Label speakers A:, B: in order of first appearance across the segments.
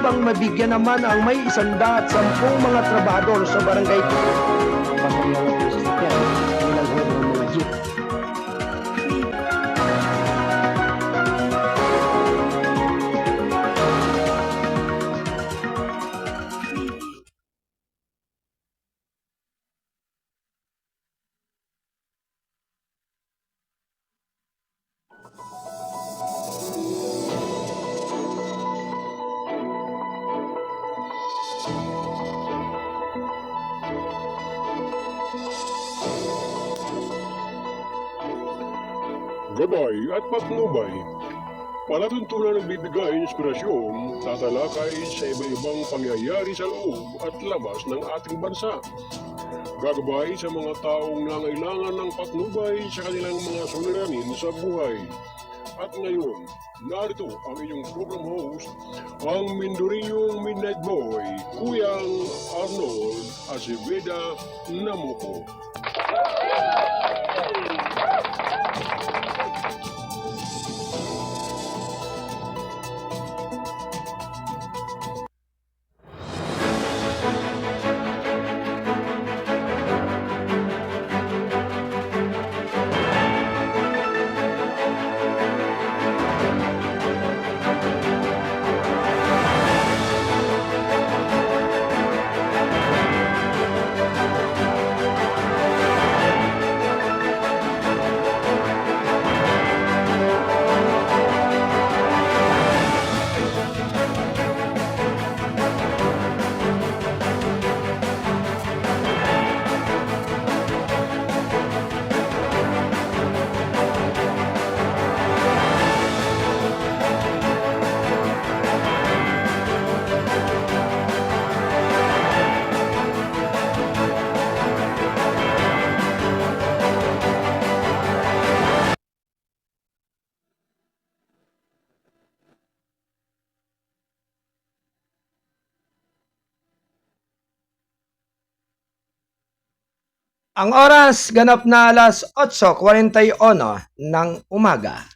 A: habang mabigyan naman ang may 110 mga trabahador sa barangay.
B: Gabay at patnubay. Palatuntunan ng bibigay inspirasyon, tatalakay sa iba-ibang pangyayari sa loob at labas ng ating bansa. Gagabay sa mga taong nangailangan ng patnubay sa kanilang mga suliranin sa buhay. At ngayon, narito ang inyong program host, ang Mindorinyong Midnight Boy, Kuyang Arnold Aceveda Namuko.
A: Ang oras ganap na alas 8:41 ng umaga.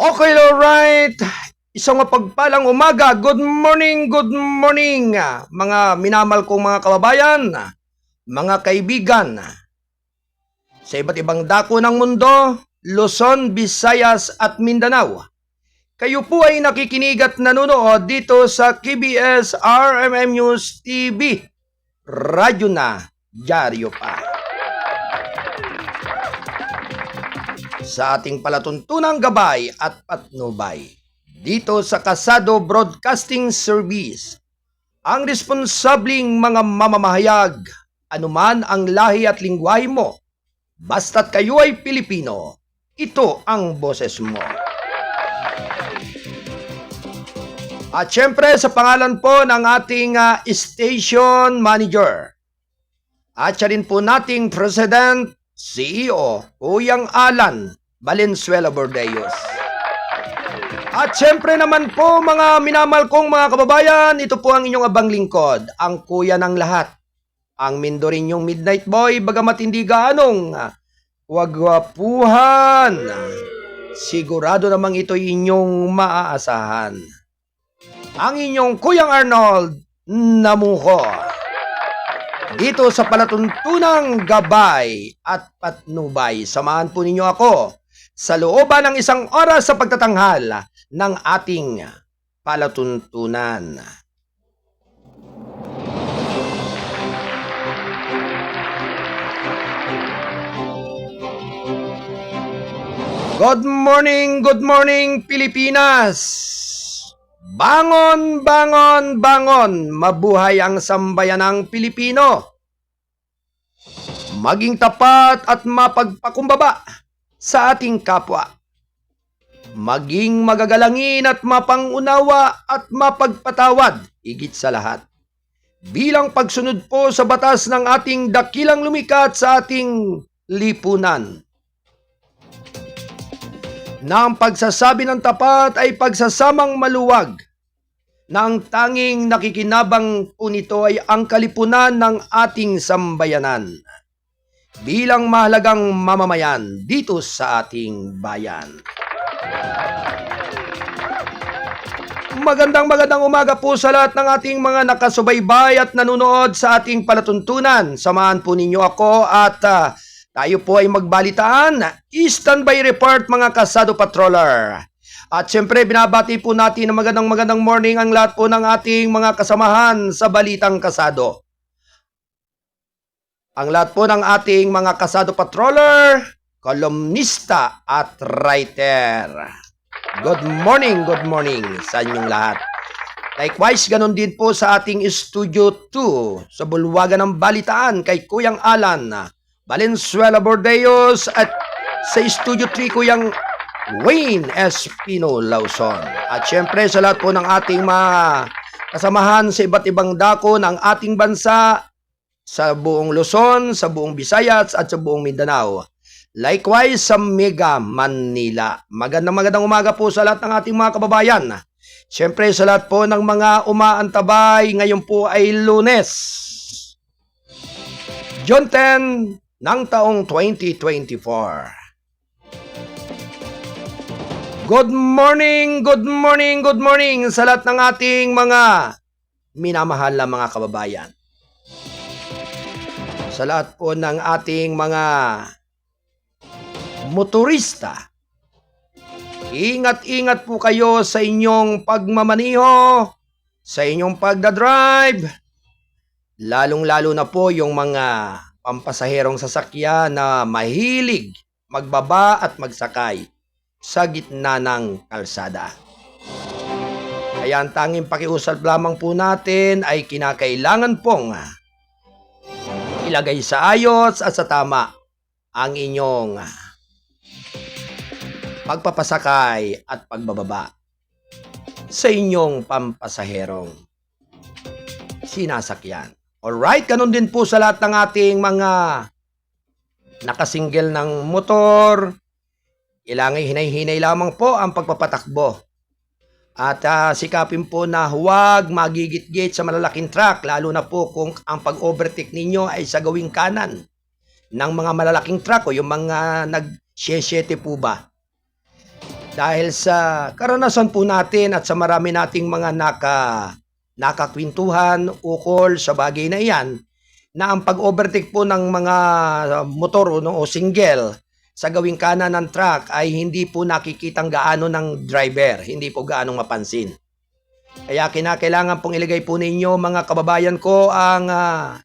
A: Okay, alright. Isang mapagpalang umaga. Good morning, mga minamahal kong mga kababayan, mga kaibigan. Sa iba't ibang dako ng mundo, Luzon, Visayas at Mindanao. Kayo po ay nakikinig at nanonood dito sa KBS RMM News TV. Radyo na, dyaryo pa. Sa ating palatuntunang gabay at patnubay dito sa Kasado Broadcasting Service, ang responsabling mga mamamahayag, anuman ang lahi at lingwahe mo, basta't kayo ay Pilipino, ito ang boses mo. At syempre sa pangalan po ng ating station manager at siya rin po nating President, CEO, Kuyang Alan Valenzuela Bordeos. At syempre naman po mga minamahal kong mga kababayan, ito po ang inyong abang lingkod, ang kuya ng lahat, ang Mindorinyong Midnight Boy, bagamat hindi gaanong wagwapuhan. Sigurado namang ito'y inyong maaasahan. Ang inyong Kuyang Arnold Namuko. dito sa palatuntunang gabay at patnubay. Samahan po ninyo ako sa looban ng isang oras sa pagtatanghal ng ating palatuntunan. Good morning Pilipinas! Bangon, bangon, bangon! Mabuhay ang sambayanang Pilipino! Maging tapat at mapagpakumbaba sa ating kapwa. Maging magagalangin at mapangunawa at mapagpatawad higit sa lahat. Bilang pagsunod po sa batas ng ating dakilang lumikat sa ating lipunan. Na ang pagsasabi ng tapat ay pagsasamang maluwag, na ang tanging nakikinabang po nito ay ang kalipunan ng ating sambayanan bilang mahalagang mamamayan dito sa ating bayan. Magandang umaga po sa lahat ng ating mga nakasubaybay at nanonood sa ating palatuntunan. Samahan po ninyo ako at tayo po ay magbalitaan. Standby report mga Kasado Patroller. At syempre binabati po natin ng magandang morning ang lahat po ng ating mga kasamahan sa Balitang Kasado. Ang lahat po ng ating mga Kasado Patroller, kolumnista at writer. Good morning sa inyong lahat. Likewise, ganun din po sa ating Studio 2 sa Bulwagan ng Balitaan kay Kuyang Alan Valenzuela Bordeos at sa Studio 3 Kuyang Wayne Espino Lawson. At syempre sa lahat po ng ating mga kasamahan sa iba't ibang dako ng ating bansa sa buong Luzon, sa buong Visayas at sa buong Mindanao. Likewise sa Mega Manila. Magandang umaga po sa lahat ng ating mga kababayan. Syempre sa lahat po ng mga umaantabay, ngayon po ay Lunes, June 10 ng taong 2024. Good morning sa lahat ng ating mga minamahal na mga kababayan. Sa lahat po ng ating mga motorista, ingat po kayo sa inyong pagmamaniho, sa inyong pagdadrive, lalong-lalo na po yung mga pampasaherong sasakyan na mahilig magbaba at magsakay sa gitna ng kalsada. Kaya ang tanging pakiusap lamang po natin ay kinakailangan pong ilagay sa ayos at sa tama ang inyong pagpapasakay at pagbababa sa inyong pampasaherong sinasakyan. Alright, ganun din po sa lahat ng ating mga nakasinggel ng motor. Ilangay hinay-hinay lamang po ang pagpapatakbo. At sikapin po na huwag magigit-git sa malalaking truck, lalo na po kung ang pag-overtake ninyo ay sa gawing kanan ng mga malalaking truck o yung mga nag-7 po ba. Dahil sa karanasan po natin at sa marami nating mga nakakwintuhan ukol sa bagay na iyan, na ang pag-overtake po ng mga motor o single sa gawing kanan ng truck ay hindi po nakikitang gaano ng driver, hindi po gaano mapansin. Kaya kinakailangan pong ilagay po ninyo mga kababayan ko ang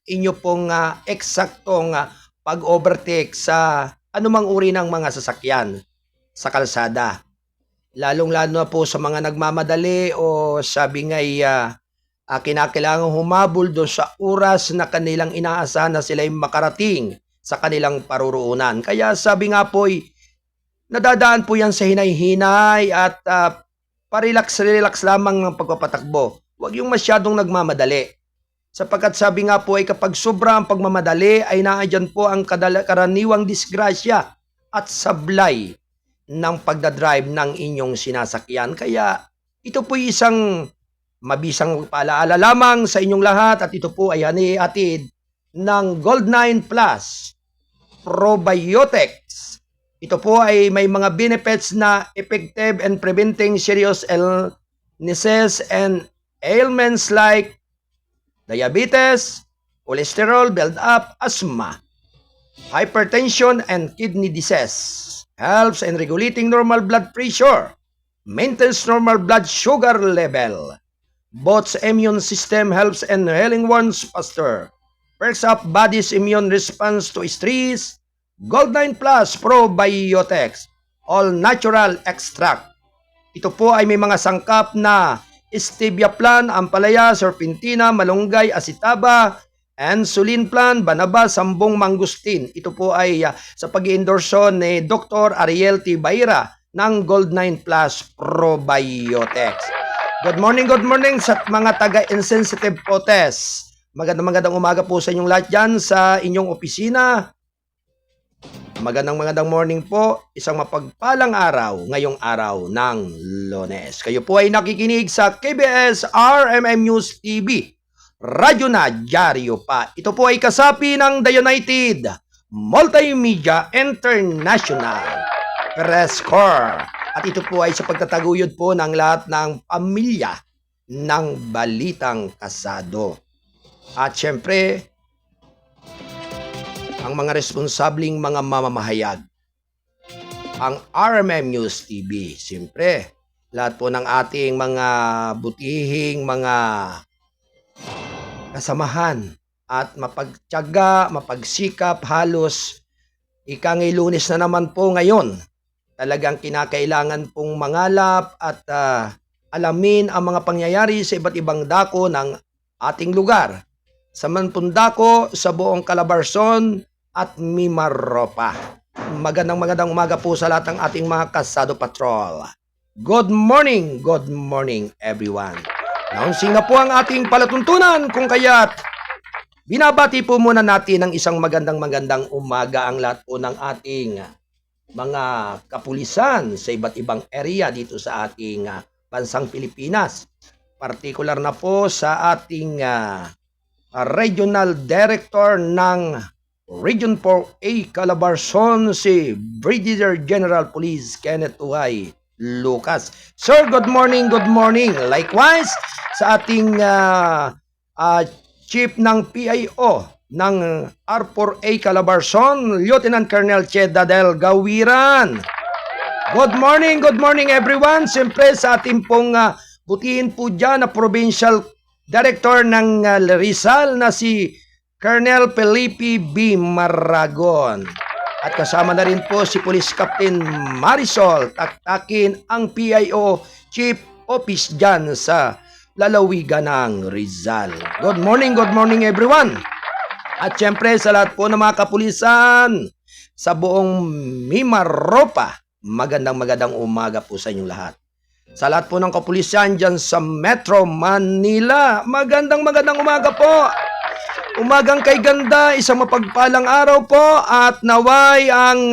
A: inyo pong eksaktong pag-overtake sa anumang uri ng mga sasakyan sa kalsada. Lalong-lalo na po sa mga nagmamadali o sabi nga'y kinakailangan humabol doon sa oras na kanilang inaasahan na sila'y makarating sa kanilang paruroonan. Kaya sabi nga po'y nadadaan po yan sa hinay-hinay at parelax lamang ng pagpapatakbo. Huwag yung masyadong nagmamadali. Sapagkat sabi nga po ay kapag sobra ang pagmamadali ay naandyan po ang karaniwang disgrasya at sablay ng pagdadrive ng inyong sinasakyan. Kaya ito po isang mabisang paalaala lamang sa inyong lahat at ito po ay hanihatid ng Gold9 Plus Probiotics. Ito po ay may mga benefits na effective in preventing serious illnesses and ailments like diabetes, cholesterol build-up, asthma, hypertension, and kidney disease. Helps in regulating normal blood pressure, maintains normal blood sugar level, boosts immune system, helps in healing wounds faster, perks up body's immune response to stress. Gold9 Plus Probiotics, all natural extract. Ito po ay may mga sangkap na stevia plant, ampalaya, serpentina, malunggay, asitaba, insulin plant, banaba, sambong, mangustin. Ito po ay sa pag-i-endorso ni Dr. Ariel T. Baira ng Gold9 Plus Probiotics. Good morning sa mga taga-insensitive potes. Magandang umaga po sa inyong lahat dyan sa inyong opisina. Magandang morning po. Isang mapagpalang araw ngayong araw ng Lunes. Kayo po ay nakikinig sa KBS RMM News TV. Radyo na, dyaryo pa. Ito po ay kasapi ng The United Multimedia International Press Corps. At ito po ay sa pagtataguyod po ng lahat ng pamilya ng Balitang Kasado. At syempre, ang mga responsabling mga mamamahayag, ang RMM News TV. Siyempre, lahat po ng ating mga butihing mga kasamahan at mapagtiyaga, mapagsikap, halos ikangay Lunes na naman po ngayon. Talagang kinakailangan pong mangalap at alamin ang mga pangyayari sa iba't ibang dako ng ating lugar. Sa Manpundako, sa buong Calabarzon at Mimaropa. Magandang umaga po sa lahat ng ating mga Kasado Patrol. Good morning everyone. Announcing na po ang ating palatuntunan kung kaya't binabati po muna natin ng isang magandang umaga ang lahat po ng ating mga kapulisan sa iba't ibang area dito sa ating bansang Pilipinas. Partikular na po sa ating Regional Director ng Region 4A Calabarzon, si Brigadier General Police Kenneth Uhay Lucas. Sir, good morning. Likewise, sa ating Chief ng PIO ng R4A Calabarzon, Lieutenant Colonel Cheda del Gawiran. Good morning everyone. Siyempre sa ating pong butihin po dyan na Provincial Director ng Rizal na si Colonel Felipe B. Maragon. At kasama na rin po si Police Captain Marisol Taktakin, ang PIO Chief Office dyan sa lalawigan ng Rizal. Good morning everyone. At syempre sa lahat po ng mga kapulisan sa buong Mimaropa, magandang umaga po sa inyong lahat. Sa lahat po ng kapulisan dyan sa Metro Manila, magandang umaga po. Umagang kay ganda, isang mapagpalang araw po at naway ang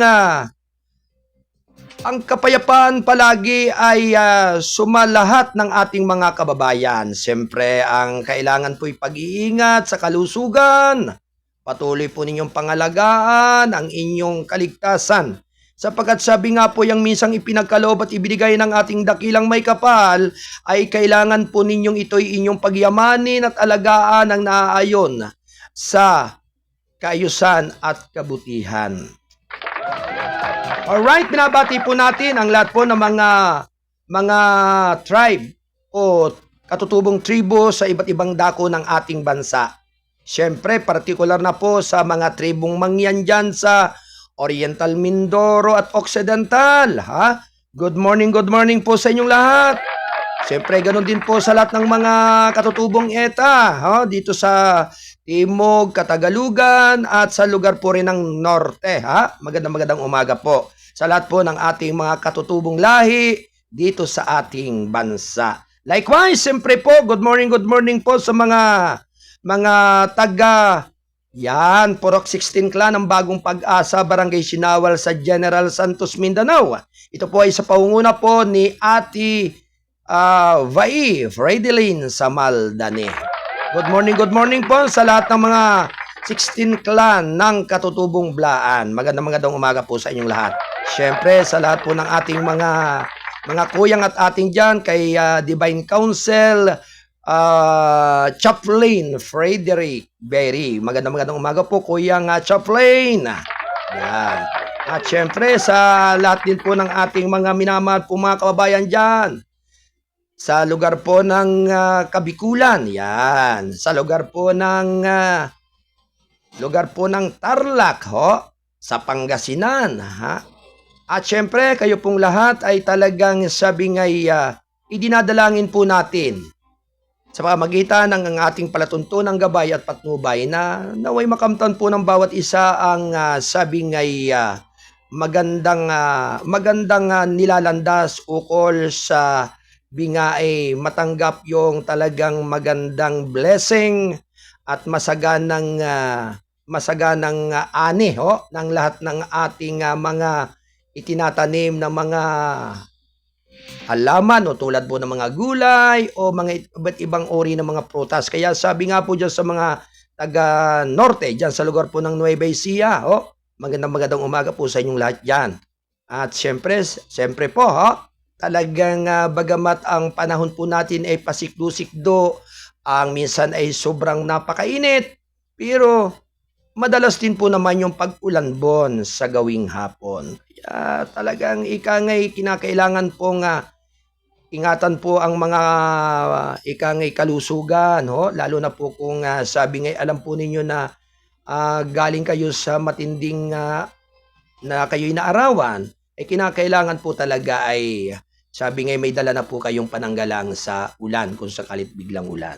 A: kapayapaan palagi ay sumalahat ng ating mga kababayan. Siyempre, ang kailangan po'y pag-iingat sa kalusugan. Patuloy po ninyong pangalagaan ang inyong kaligtasan. Sapagkat sabi nga po yung minsang ipinagkaloob at ibinigay ng ating dakilang may kapal, ay kailangan po ninyong ito'y inyong pagyamanin at alagaan ang naaayon sa kaayusan at kabutihan. Alright, binabati po natin ang lahat po ng mga tribe o katutubong tribo sa iba't ibang dako ng ating bansa. Siyempre, partikular na po sa mga tribong mangyan dyan sa Oriental Mindoro at Occidental. Good morning po sa inyong lahat. Siyempre, ganun din po sa lahat ng mga katutubong ETA dito sa Timog, Katagalugan at sa lugar po rin ng Norte. Magandang umaga po sa lahat po ng ating mga katutubong lahi dito sa ating bansa. Likewise, siyempre po, good morning po sa mga taga Purok 16 Clan ng Bagong Pag-asa, Barangay Sinawal sa General Santos, Mindanao. Ito po ay sa pangunguna po ni Ate Vai Fredeline Samaldane. Good morning po sa lahat ng mga 16 Clan ng Katutubong Blaan. Magandang umaga po sa inyong lahat. Siyempre, sa lahat po ng ating mga kuyang at ating dyan, kay Divine Council, Chaplain Frederick Berry. Magandang umaga po, Kuyang Chaplain. Yan. At syempre, sa lahat din po ng ating mga minamahal po mga kababayan dyan, sa lugar po ng Kabikulan, yan. Sa lugar po ng Tarlac, ho, sa Pangasinan, ha. At syempre, kayo pong lahat ay talagang sabi ngay idinadalangin po natin sa pamamagitan ng ating palatuntunang gabay at patnubay na naway makamtan po ng bawat isa ang sabi ngay magandang nilalandas ukol sa bingae matanggap yung talagang magandang blessing at masaganang ani ng lahat ng ating mga itinatanim na mga halaman o tulad po ng mga gulay o mga iba't ibang uri ng mga prutas. Kaya sabi nga po dyan sa mga taga-norte, dyan sa lugar po ng Nueva Ecija, magandang umaga po sa inyong lahat dyan. At syempre po, talagang bagamat ang panahon po natin ay pasikdo-sikdo, ang minsan ay sobrang napakainit, pero madalas din po naman yung pag-ulanbon sa gawing hapon. Kaya talagang ikangay kinakailangan pong ingatan po ang mga ikangay kalusugan, lalo na po kung sabi ngay alam po ninyo na galing kayo sa matinding na kayo'y naarawan, kinakailangan po talaga ay sabi ngay may dala na po kayong pananggalang sa ulan kung sakalit biglang ulan.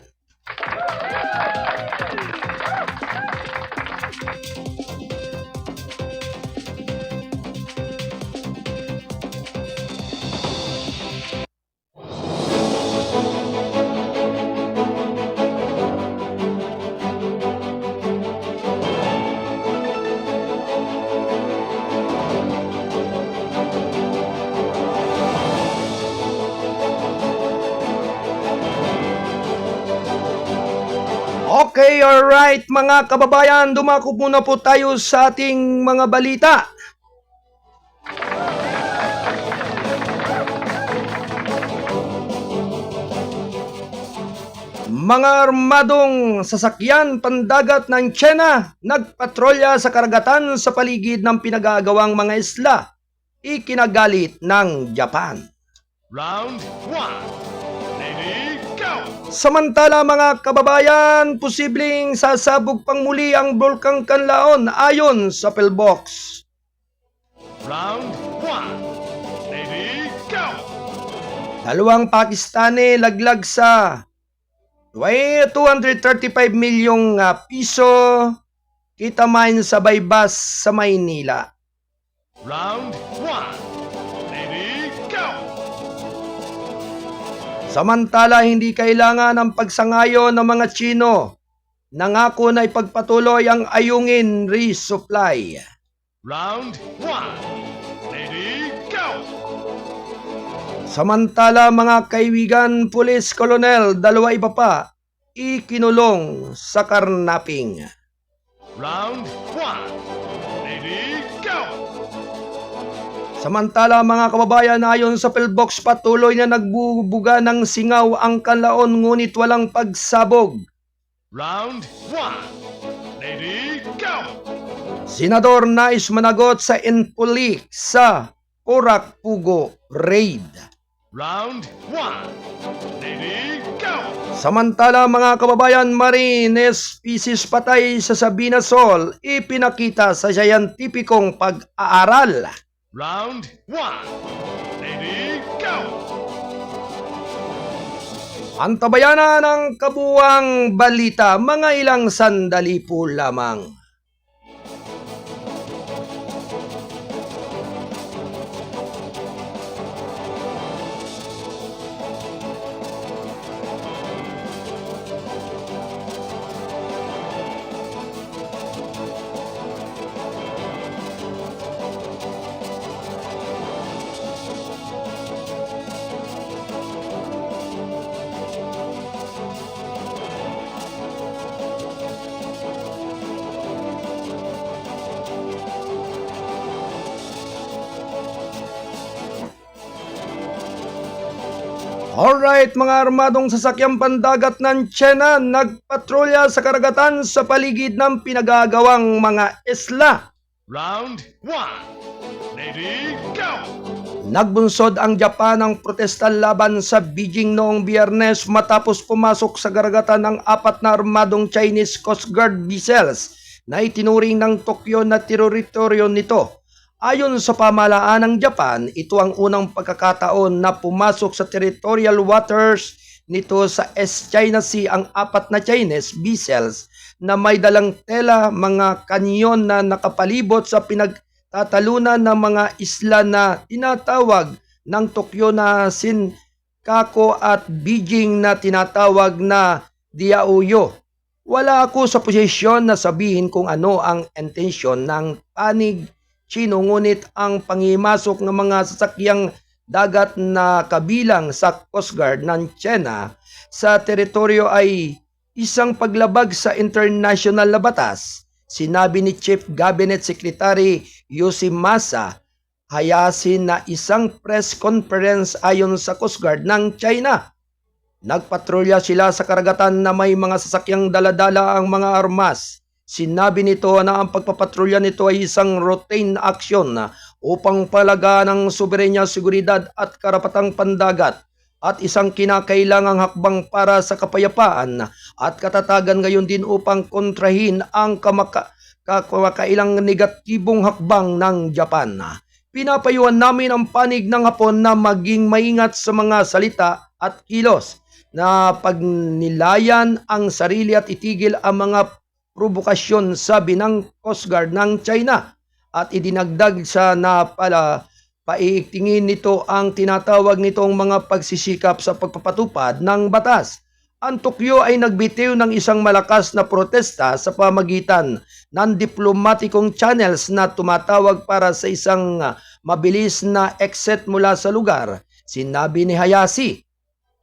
A: Okay, alright mga kababayan, dumako muna po tayo sa ating mga balita. Mga armadong sasakyan pandagat ng China nagpatrolya sa karagatan sa paligid ng pinagagawang mga isla. Ikinagalit ng Japan.
C: Round 1. Ready, go!
A: Samantala mga kababayan, posibleng sasabog pang muli ang Bulkang Kanlaon ayon sa PhilBox.
C: Round 1. Ready, go!
A: Dalawang Pakistani laglag sa 235 milyong piso kita mine sa Baybas sa Maynila.
C: Round 1. Ready, go!
A: Samantala, hindi kailangan ng pagsangayon ng mga Tsino. Nangako na ipagpatuloy ang Ayungin resupply.
C: Round 1. Ready, go!
A: Samantala, mga kaibigan, Police Colonel, 2 iba pa, ikinulong sa karnaping.
C: Round 1. Ready, go!
A: Samantala mga kababayan, ayon sa PhilBox, patuloy na nagbubuga ng singaw ang Kanlaon ngunit walang pagsabog.
C: Round 1. Ready, go!
A: Senador nais managot sa Inpulik sa Porac Pugo raid.
C: Round 1. Ready, go!
A: Samantala mga kababayan, Marines species patay sa Sabina Sol ipinakita sa siyentipikong pag-aaral.
C: Round 1. Ready, go!
A: Antabayanan ng kabuwang balita, mga ilang sandali po lamang. Alright, mga armadong sasakyang pandagat ng China nagpatrolya sa karagatan sa paligid ng pinagagawang mga isla.
C: Round 1. Ready, go!
A: Nagbunsod ang Japan ng protesta laban sa Beijing noong Biyernes matapos pumasok sa karagatan ng 4 na armadong Chinese Coast Guard vessels na itinuring ng Tokyo na teritoryo nito. Ayon sa pamahalaan ng Japan, ito ang unang pagkakataon na pumasok sa territorial waters nito sa East China Sea ang 4 na Chinese vessels na may dalang tela, mga kanyon na nakapalibot sa pinagtatalunan ng mga isla na tinatawag ng Tokyo na Senkaku at Beijing na tinatawag na Diaoyu. Wala ako sa posisyon na sabihin kung ano ang intensyon ng panig Chino, ngunit ang pangimasok ng mga sasakyang dagat na kabilang sa Coast Guard ng China sa teritoryo ay isang paglabag sa international na batas, sinabi ni Chief Cabinet Secretary Yoshimasa Hayashi na isang press conference ayon sa Coast Guard ng China. Nagpatrolya sila sa karagatan na may mga sasakyang daladala ang mga armas. Sinabi nito na ang pagpapatrolya nito ay isang routine action upang palagaan ang soberenya, seguridad at karapatang pandagat at isang kinakailangang hakbang para sa kapayapaan at katatagan, ngayon din upang kontrahin ang kamakailang negatibong hakbang ng Japan. Pinapayuhan namin ang panig ng Hapon na maging maingat sa mga salita at kilos na pagnilayan ang sarili at itigil ang mga provokasyon, sabi ng Coast Guard ng China, at idinagdag sa paiigtingin nito ang tinatawag nitong mga pagsisikap sa pagpapatupad ng batas. Ang Tokyo ay nagbitiw ng isang malakas na protesta sa pamagitan ng diplomatikong channels na tumatawag para sa isang mabilis na exit mula sa lugar, sinabi ni Hayashi.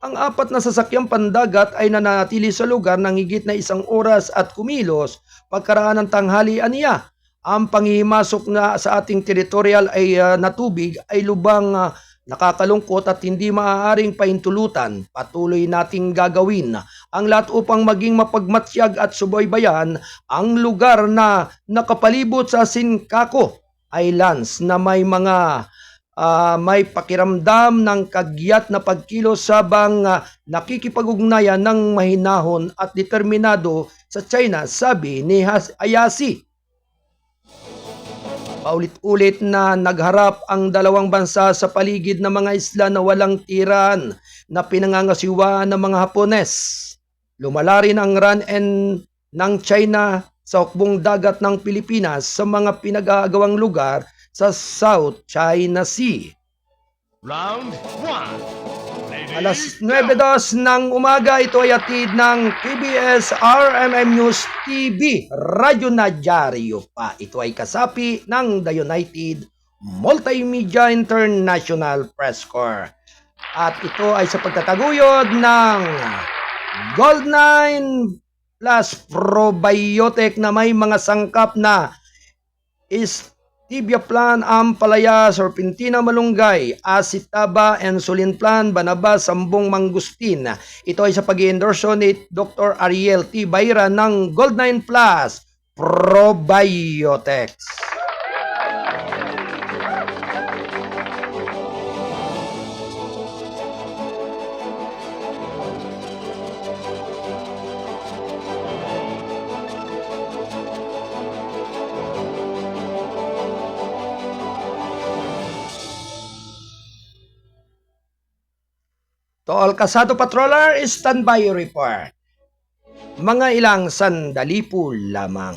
A: Ang 4 na sasakyang pandagat ay nanatili sa lugar ng higit na 1 oras at kumilos pagkaraan ng tanghalian niya. Ang panghihimasok na sa ating teritorial na tubig ay lubang nakakalungkot at hindi maaaring pahintulutan. Patuloy nating gagawin ang lahat upang maging mapagmatsyag at subaybayan ang lugar na nakapalibot sa Senkaku Islands na may pakiramdam ng kagyat na pagkilos sabang nakikipag-ugnayan ng mahinahon at determinado sa China, sabi ni Hayashi. Paulit-ulit na nagharap ang dalawang bansa sa paligid ng mga isla na walang tiran na pinangangasiwaan ng mga Hapones. Lumala rin ang run-in ng China sa hukbong dagat ng Pilipinas sa mga pinag-aagawang lugar sa South China Sea.
C: Round 1. Ready,
A: Alas
C: go!
A: 9:02 ng umaga, ito ay atid ng PBS RMM News TV, Radyo na Dyaryo pa. Ito ay kasapi ng The United Multimedia International Press Corps. At ito ay sa pagtataguyod ng Gold9 Plus Probiotic na may mga sangkap na Stevia Plan, Ampalaya, Serpentina Malunggay, Acetaba, Insulin Plan, Banaba, Sambong Mangustin. Ito ay sa pag-i-endorso ni Dr. Ariel T. Bayra ng Gold9 Plus Probiotics. To all Kasado Patroller, standby report. Mga ilang sandali po lamang.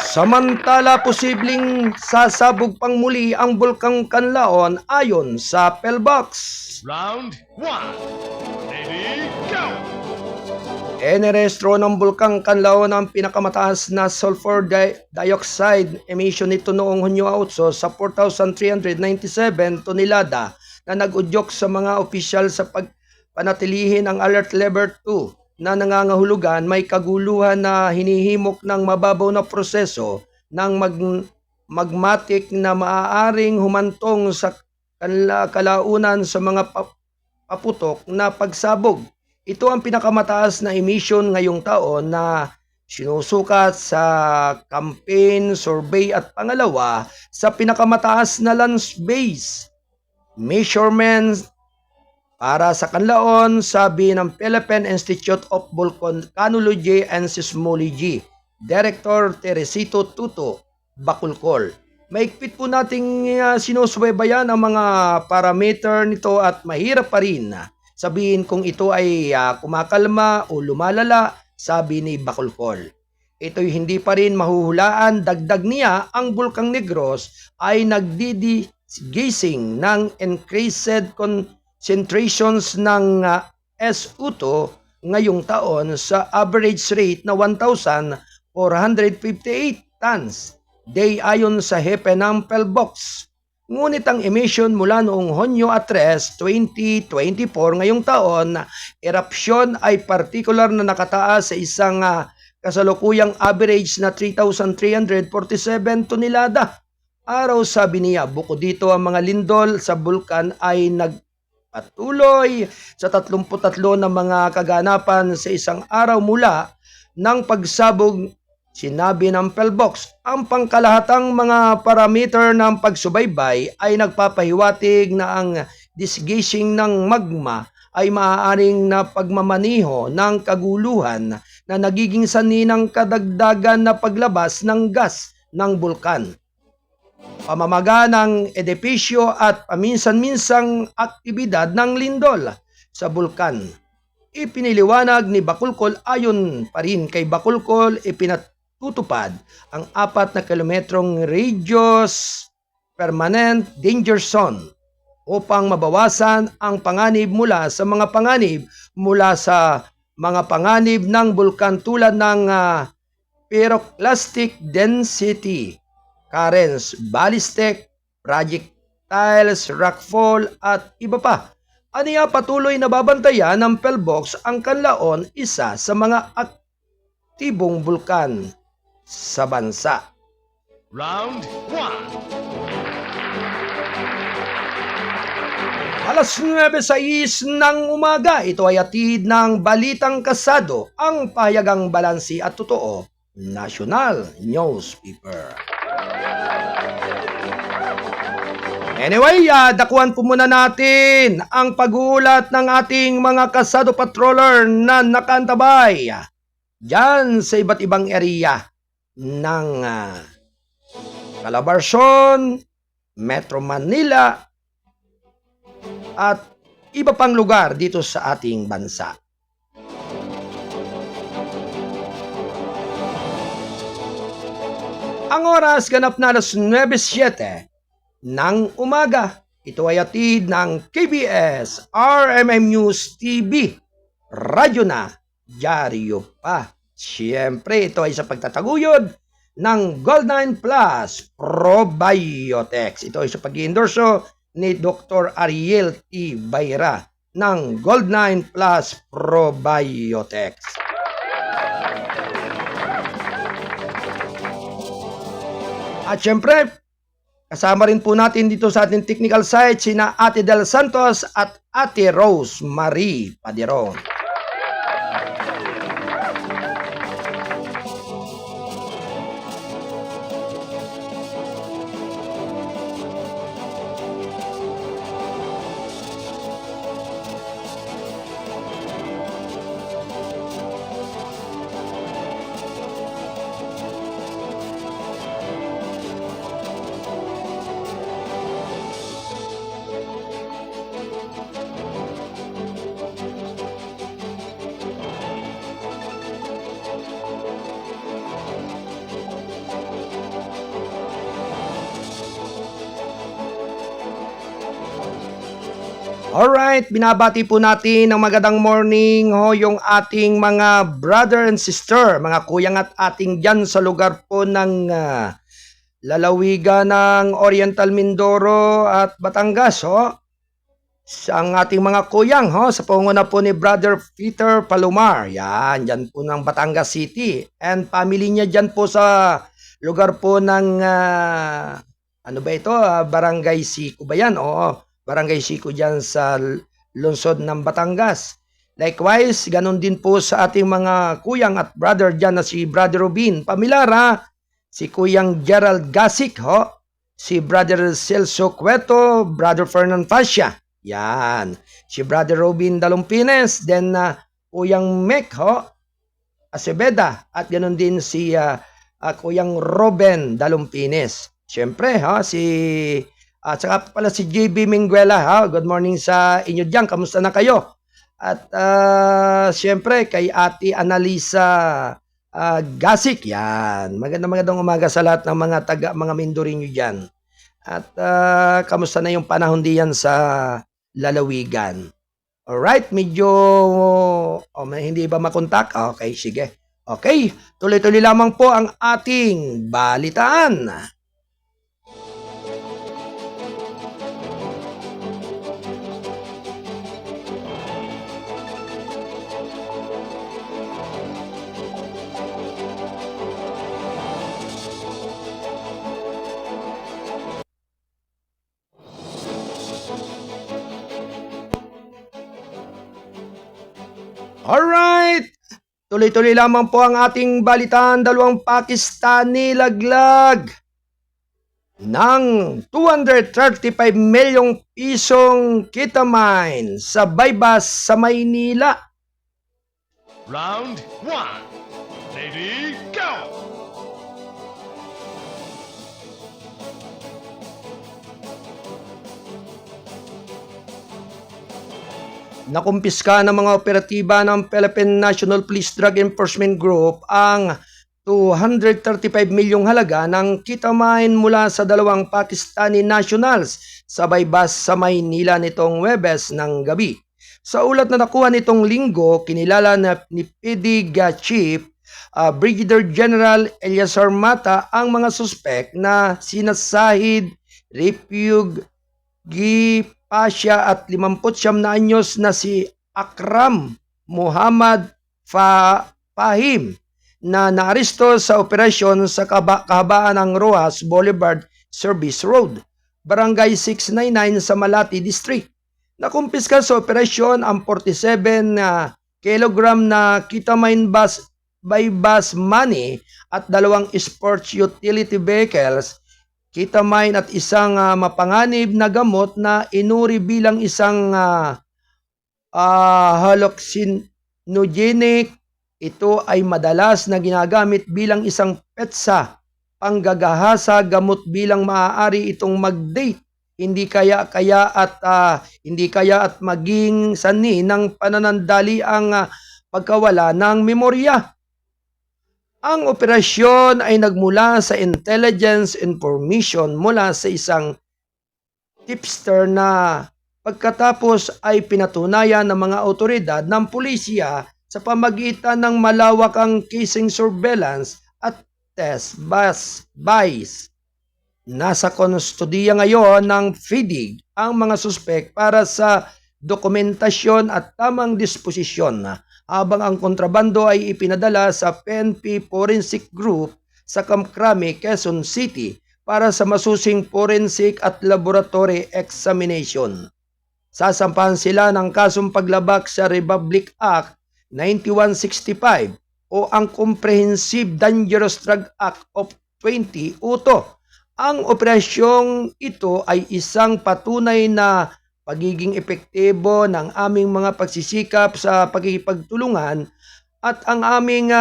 A: Samantala, posibleng sasabog pang muli ang Bulkang Kanlaon ayon sa Pellbox.
C: Round 1. Ready, go!
A: Enerestro ng Bulkang Kanlaon ang pinakamataas na sulfur dioxide emission nito noong Hunyo 8 sa 4,397 tonelada na nag-udyok sa mga opisyal sa pagpanatilihin ang Alert Level 2 na nangangahulugan may kaguluhan na hinihimok ng mababaw na proseso ng magmatic na maaaring humantong sa kalaunan sa mga paputok na pagsabog. Ito ang pinakamataas na emission ngayong taon na sinusukat sa campaign survey at pangalawa sa pinakamataas na land base measurements para sa kanlaon, sabi ng Philippine Institute of Volcanology and Seismology, Director Teresito Tuto Bacolcol. Maigpit po nating sinusubaybayan ang mga parameter nito at mahirap pa rin sabihin kung ito ay kumakalma o lumalala, sabi ni Bacolcol. Ito'y hindi pa rin mahuhulaan, dagdag niya ang Bulkang Negros ay nagdidigising ng increased concentrations ng SO2 ngayong taon sa average rate na 1,458 tons day ayon sa hepe ng PhilBox. Ngunit ang emission mula noong Hunyo 3, 2024 ngayong taon, erupsyon ay partikular na nakataas sa isang kasalukuyang average na 3,347 tonelada. Araw, sabi niya, bukod dito ang mga lindol sa bulkan ay nagpatuloy sa 33 na mga kaganapan sa isang araw mula ng pagsabog. Sinabi ng PhilBox, ang pangkalahatang mga parameter ng pagsubaybay ay nagpapahiwatig na ang disgaging ng magma ay maaaring na pagmamaniho ng kaguluhan na nagiging sanhi ng kadagdagan na paglabas ng gas ng bulkan. Pamamaga ng edepisyo at paminsan-minsang aktibidad ng lindol sa bulkan. Ipiniliwanag ni Bacolcol, ayon pa rin kay Bacolcol, tutupad ang 4 na kilometrong radius permanent danger zone upang mabawasan ang panganib mula sa mga panganib ng bulkan tulad ng pyroclastic density, currents, ballistic, projectiles, rockfall at iba pa. Aniya, patuloy na babantayan ng PhilBox ang Canlaon, isa sa mga aktibong bulkan sa bansa.
C: Round 1.
A: Alas 9:06 ng umaga, ito ay atid ng Balitang Kasado, ang pahayagang balansi at totoo, National Newspaper. Anyway, dakuan po muna natin ang pag-uulat ng ating mga kasado patroller na nakantabay dyan sa iba't ibang area ng Calabarzon, Metro Manila at iba pang lugar dito sa ating bansa. Ang oras ganap na alas 9:07 ng umaga. Ito ay atid ng KBS, RMM News TV, radyo na, dyaryo pa. Siyempre, ito ay sa pagtataguyod ng Gold9 Plus Probiotics. Ito ay sa pag-endorso ni Dr. Ariel T. Bayra ng Gold9 Plus Probiotics. At siyempre, kasama rin po natin dito sa ating technical site sina Ate Del Santos at Ate Rose Marie Paderon. Alright, binabati po natin ng magandang morning yung ating mga brother and sister, mga kuyang at ating dyan sa lugar po ng lalawigan ng Oriental Mindoro at Batangas. Sa ating mga kuyang sa pangunguna po ni Brother Peter Palomar. Yan, dyan po ng Batangas City. And family niya dyan po sa lugar po ng, Barangay Sico ba yan? Barangay Sico dyan sa lungsod ng Batangas. Likewise, ganun din po sa ating mga kuyang at brother dyan na si Brother Robin Pamilara, si Kuyang Gerald Gasik, ho, si Brother Celso Cueto, Brother Fernan Fascia, yan, si Brother Robin Dalumpines, then Kuyang Mek, ho, Acebeda, at ganun din si Kuyang Robin Dalumpines. Siyempre, ha, at saka pala si JB Minguela, ha, good morning sa inyo dyan, kamusta na kayo? At siyempre kay Ate Analisa Gasik, yan. Magandang umaga sa lahat ng mga Mindoreño diyan. At kamusta na yung panahon diyan sa lalawigan? Alright, medyo hindi ba makontak? Okay, sige. Okay, tuloy-tuloy lamang po ang ating balitaan. Alright, tuloy-tuloy lamang po ang ating balitaan. Dalawang Pakistani laglag ng 235 milyong pisong ketamine sa Baybas sa Maynila.
C: Round 1. Lady, go!
A: Nakumpiska ng mga operatiba ng Philippine National Police Drug Enforcement Group ang 235 milyong halaga ng ketamine mula sa dalawang Pakistani nationals sa Baybas sa Maynila nitong Huwebes ng gabi. Sa ulat na nakuha nitong linggo, kinilala ni PD Chief Brigadier General Eliasar Mata ang mga suspek na sina Sahid Repug Pasya at 59 na anyos na si Akram Muhammad Fahim na naaresto sa operasyon sa kahabaan ng Rojas Boulevard Service Road, Barangay 699 sa Malati District. Nakumpiska sa operasyon ang 47 kilogram na ketamine by bus money at dalawang sports utility vehicles, ketamine at isang mapanganib na gamot na inuri bilang isang hallucinogenic. Ito ay madalas na ginagamit bilang isang petsa, panggagahasa, gamot bilang maaari itong mag-date. Hindi kaya at maging sanhi ng pananandali ang pagkawala ng memorya. Ang operasyon ay nagmula sa intelligence information mula sa isang tipster na pagkatapos ay pinatunayan ng mga otoridad ng pulisya sa pamagitan ng malawakang casing surveillance at test buys. Nasa konstudiya ngayon ng FIDIG ang mga suspek para sa dokumentasyon at tamang disposisyon habang ang kontrabando ay ipinadala sa PNP Forensic Group sa Kamkrami, Quezon City para sa masusing forensic at laboratory examination. Sasampahan sila ng kasong paglabag sa Republic Act 9165 o ang Comprehensive Dangerous Drug Act of 2000. Ang operasyong ito ay isang patunay na pagiging epektibo ng aming mga pagsisikap sa pagkikipagtulungan at ang aming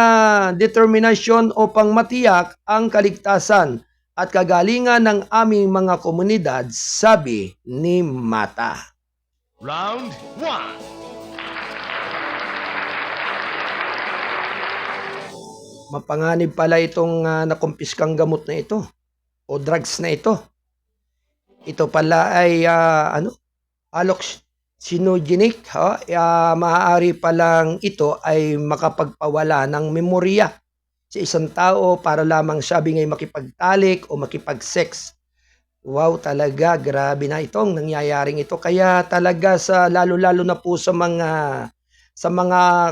A: determinasyon upang matiyak ang kaligtasan at kagalingan ng aming mga komunidad, sabi ni Mata.
C: Round 1.
A: Mapanganib pala itong nakumpiskang gamot na ito o drugs na ito. Ito pala ay hallucinogenic. Maaari palang ito ay makapagpawala ng memorya sa isang tao para lamang sabi ngay makipagtalik o makipag-sex. Wow, talaga grabe na itong nangyayaring ito. Kaya talaga sa lalo-lalo na po sa mga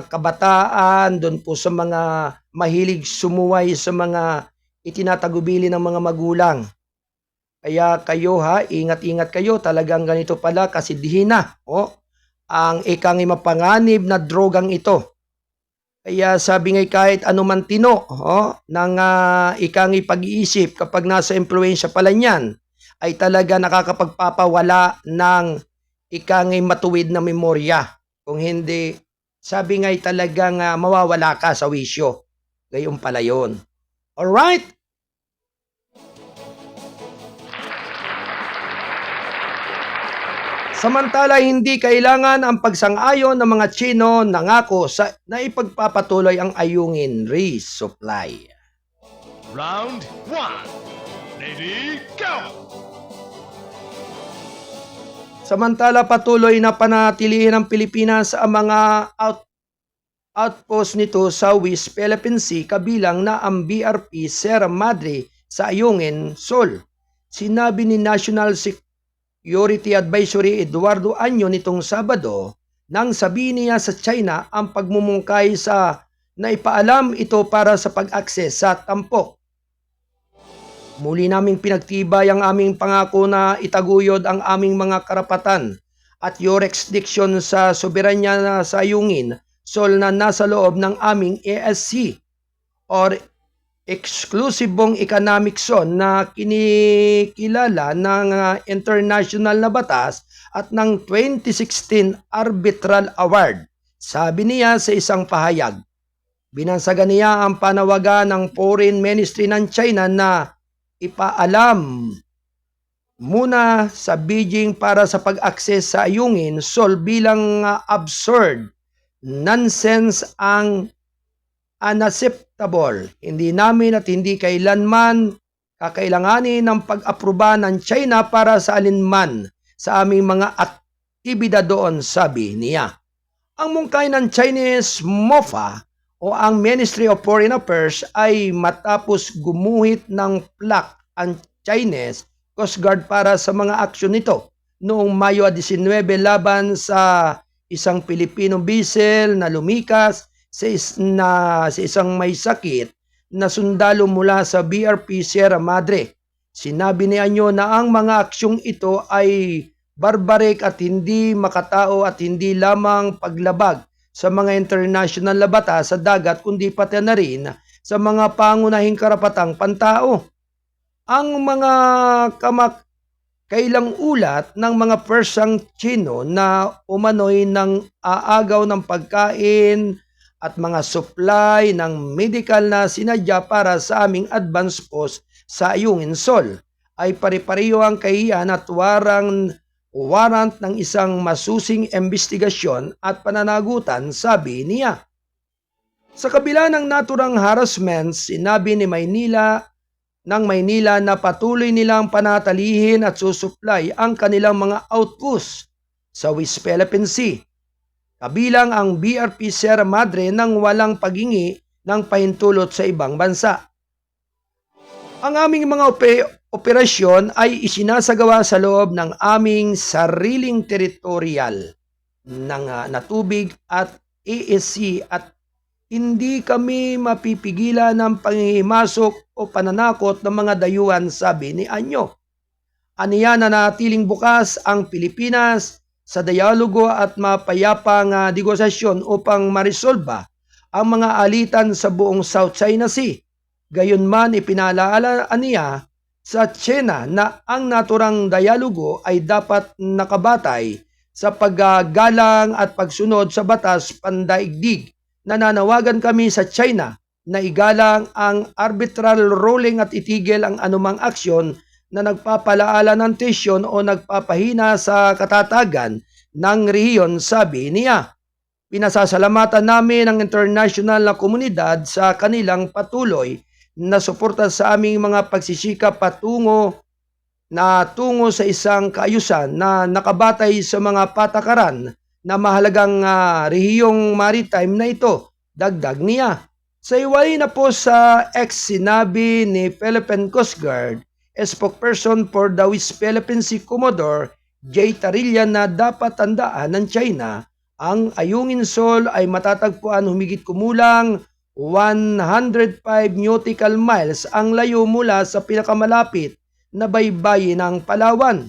A: kabataan, doon po sa mga mahilig sumuway sa mga itinatagubili ng mga magulang. Kaya kayo ha, ingat-ingat kayo. Talagang ganito pala kasidihin na. Ang ikang mapanganib na drogang ito. Kaya sabi nga kahit anuman tino ng ikang pag-iisip kapag nasa impluensya pala niyan ay talaga nakakapagpapawala ng ikang matuwid na memorya. Kung hindi, sabi nga talagang mawawala ka sa wisyo. Gayon pala yun. Alright? Samantala, hindi kailangan ang pagsang-ayon ng mga Tsino nangako na ipagpapatuloy ang ayungin resupply.
C: Round 1. Ready, go!
A: Samantala, patuloy na panatilihin ng Pilipinas ang mga outpost nito sa West Philippine Sea kabilang na ang BRP Sierra Madre sa Ayungin, Sol. Sinabi ni National Security Advisory Eduardo Año nitong Sabado nang sabihin niya sa China ang pagmumungkay sa naipaalam ito para sa pag-akses sa tampok. Muli naming pinagtibay ang aming pangako na itaguyod ang aming mga karapatan at jurisdiction sa soberanya sa Ayungin, Sol na nasa loob ng aming ESC or Exclusibong Economic Zone na kinikilala ng international na batas at ng 2016 Arbitral Award. Sabi niya sa isang pahayag. Binansagan niya ang panawagan ng Foreign Ministry ng China na ipaalam muna sa Beijing para sa pag-akses sa Ayungin, Sol bilang absurd, nonsense ang unacceptable. Hindi namin at hindi kailanman kakailanganin ng pag-aproba ng China para sa alinman sa aming mga aktibidad doon, sabi niya. Ang mungkay ng Chinese MOFA o ang Ministry of Foreign Affairs ay matapos gumuhit ng plaque ang Chinese Coast Guard para sa mga aksyon nito noong Mayo 19 laban sa isang Pilipino vessel na lumikas sa isang may sakit na sundalo mula sa BRP Sierra Madre. Sinabi ni Anyo na ang mga aksyong ito ay barbaric at hindi makatao at hindi lamang paglabag sa mga international na batas sa dagat kundi pati na rin sa mga pangunahing karapatang pantao. Ang mga kailang ulat ng mga persang Tsino na umano'y ng aagaw ng pagkain at mga supply ng medical na sinadya para sa aming advance post sa Ayungin, Sol ay pare-pareho ang kahiyan at warrant ng isang masusing investigasyon at pananagutan, sabi niya. Sa kabila ng naturang harassment, sinabi ni Maynila na patuloy nilang panatalihin at susupply ang kanilang mga outposts sa West Philippine Sea, kabilang ang BRP Sierra Madre nang walang paghingi ng pahintulot sa ibang bansa. Ang aming mga operasyon ay isinasagawa sa loob ng aming sariling teritorial na tubig at ESC at hindi kami mapipigilan ng panghihimasok o pananakot ng mga dayuhan, sabi ni Anyo. Aniya na natiling bukas ang Pilipinas sa dialogo at mapayapang negosasyon upang marisolba ang mga alitan sa buong South China Sea. Gayunman ipinalaala niya sa China na ang naturang dialogo ay dapat nakabatay sa paggagalang at pagsunod sa batas pandaigdig. Nananawagan kami sa China na igalang ang arbitral ruling at itigil ang anumang aksyon na nagpapalaala ng tensyon o nagpapahina sa katatagan ng rehiyon, sabi niya. Pinasasalamatan namin ang international na komunidad sa kanilang patuloy na suporta sa aming mga pagsisikap tungo sa isang kaayusan na nakabatay sa mga patakaran na mahalagang rehiyong maritime na ito, dagdag niya. Sa iwalay na po sa sinabi ni Philippine Coast Guard, spokesperson for the West Philippine Sea Commodore J. Tarilla na dapat tandaan ng China, ang Ayungin, Sol ay matatagpuan humigit kumulang 105 nautical miles ang layo mula sa pinakamalapit na baybayin ng Palawan.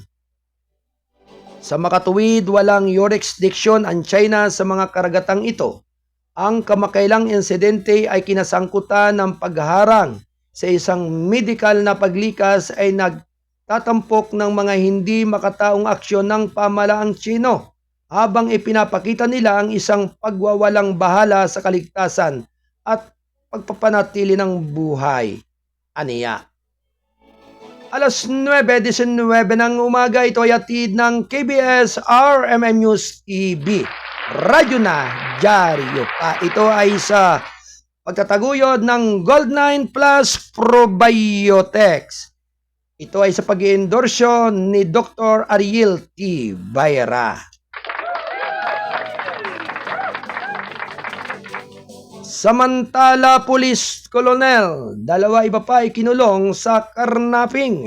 A: Sa makatuwid, walang jurisdiction ang China sa mga karagatang ito. Ang kamakailang insidente ay kinasangkutan ng pagharang sa isang medical na paglikas ay nagtatampok ng mga hindi makataong aksyon ng pamalaang Tsino habang ipinapakita nila ang isang pagwawalang bahala sa kaligtasan at pagpapanatili ng buhay. Aniya. Alas 9:19 ng umaga, ito ay hatid ng KBS RMN News TV. Radyo na, dyaryo pa. Ito ay sa pagtataguyod ng Gold9 Plus Probiotics. Ito ay sa pag-iendorsyo ni Dr. Ariel T. Bayra. Samantala, Police Colonel, 2 iba pa ay kinulong sa karnaping.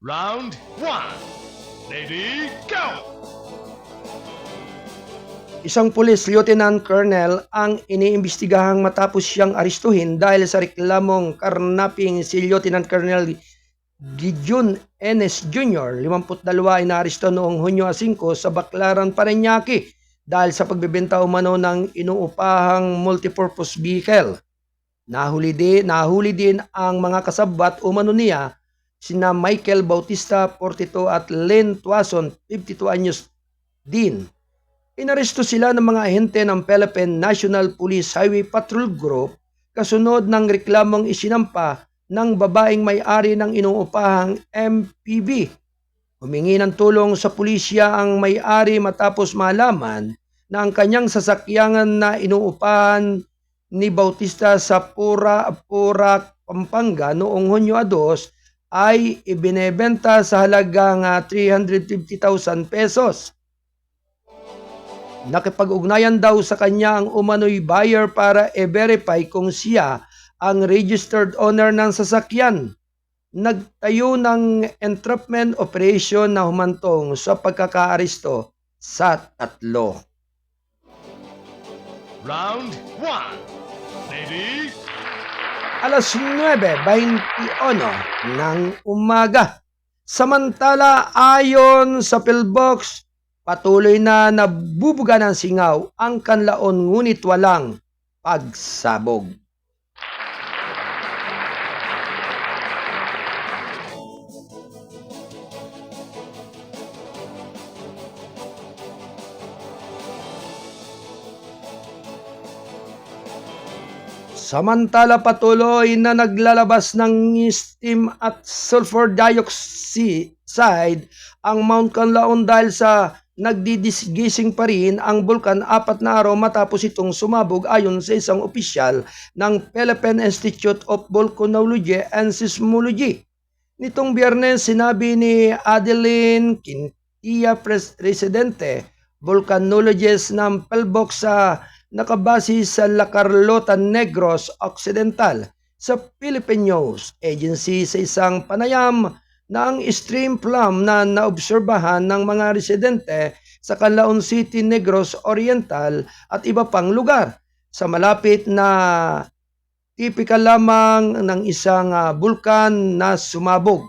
C: Round 1. Ready, go!
A: Isang Police Lieutenant Colonel ang iniimbestigahang matapos siyang aristuhin dahil sa reklamong karnaping si Lieutenant Colonel Gideon Enes Jr., 52 ay naaresto noong Hunyo 5 sa Baclaran, Parañaque dahil sa pagbebenta umano ng inuupahang multipurpose vehicle. Nahuli din ang mga kasabat umano niya, sina Michael Bautista, 42 at Len Tuason, 52 anyos din. Inaresto sila ng mga ahente ng Philippine National Police Highway Patrol Group kasunod ng reklamong isinampa ng babaeng may-ari ng inuupahang MPV. Humingi ng tulong sa pulisya ang may-ari matapos malaman na ang kanyang sasakyan na inuupahan ni Bautista sa Pura, Pampanga noong Hunyo 2 ay ibinebenta sa halagang 350,000 pesos. Nakipag-ugnayan daw sa kanya ang umano'y buyer para i-verify kung siya ang registered owner ng sasakyan. Nagtayo ng entrapment operation na humantong sa pagkakaaresto sa 3.
C: Round 1. Ready,
A: Alas 9:21 ng umaga. Samantala, ayon sa pillbox, patuloy na nabubuga ng singaw ang kanlaon ngunit walang pagsabog. Samantala, patuloy na naglalabas ng steam at sulfur dioxide ang Mount Kanlaon dahil sa nagdidisgising pa rin ang bulkan 4 na araw matapos itong sumabog ayon sa isang opisyal ng Philippine Institute of Volcanology and Seismology. Nitong Biyernes, sinabi ni Adeline Quintia, presidente, volcanologist ng PhilBox sa nakabase sa La Carlota Negros Occidental sa Philippine News Agency sa isang panayam na ang stream plum na naobserbahan ng mga residente sa Canlaon City, Negros Oriental at iba pang lugar sa malapit na tipikal lamang ng isang bulkan na sumabog.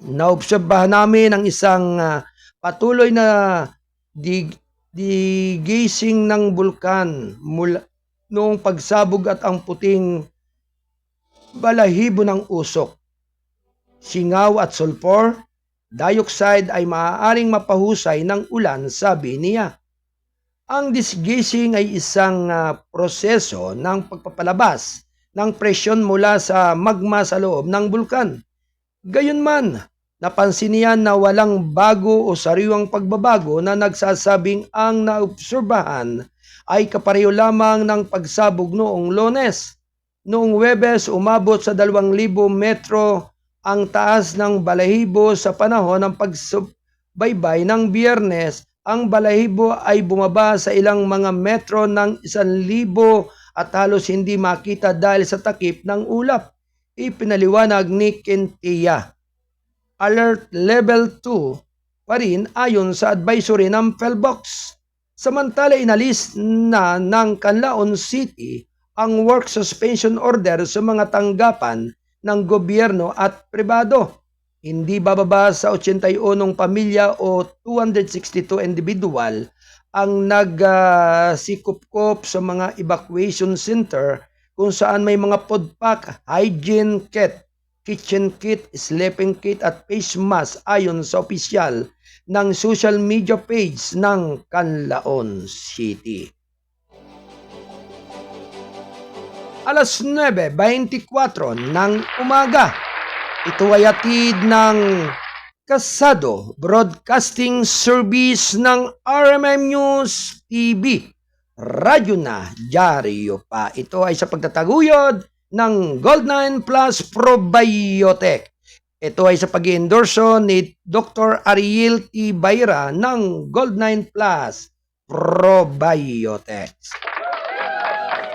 A: Naobserbahan namin ang isang patuloy na digising ng bulkan mula noong pagsabog at ang puting balahibo ng usok, singaw at sulfur dioxide ay maaaring mapahusay ng ulan, sabi niya. Ang disgising ay isang proseso ng pagpapalabas ng presyon mula sa magma sa loob ng bulkan. Gayunman, napansin niya na walang bago o sariwang pagbabago na nagsasabing ang naobserbahan ay kapareho lamang ng pagsabog noong Lunes. Noong Huwebes, umabot sa 2,000 metro ang taas ng balahibo. Sa panahon ng pagsubaybay ng Biyernes, ang balahibo ay bumaba sa ilang mga metro ng 1,000 at halos hindi makita dahil sa takip ng ulap. Ipinaliwanag ni Quintia. Alert Level 2 pa rin ayon sa advisory ng PhilBox. Samantala, inalis na ng Canlaon City ang work suspension order sa mga tanggapan ng gobyerno at pribado. hindi bababa sa 81 pamilya o 262 individual ang nagsikupkop sa mga evacuation center kung saan may mga food pack, hygiene kit, kitchen kit, sleeping kit at face mask ayon sa opisyal ng social media page ng Canlaon City. Alas 9:24 ng umaga. Ito ay hatid ng Kasado Broadcasting Service ng RMM News TV. Radyo na, dyaryo pa. Ito ay sa pagtataguyod ng Gold9 Plus Probiotic. Ito ay sa pag-endorso ni Dr. Ariel T. Bayra ng Gold9 Plus Probiotics.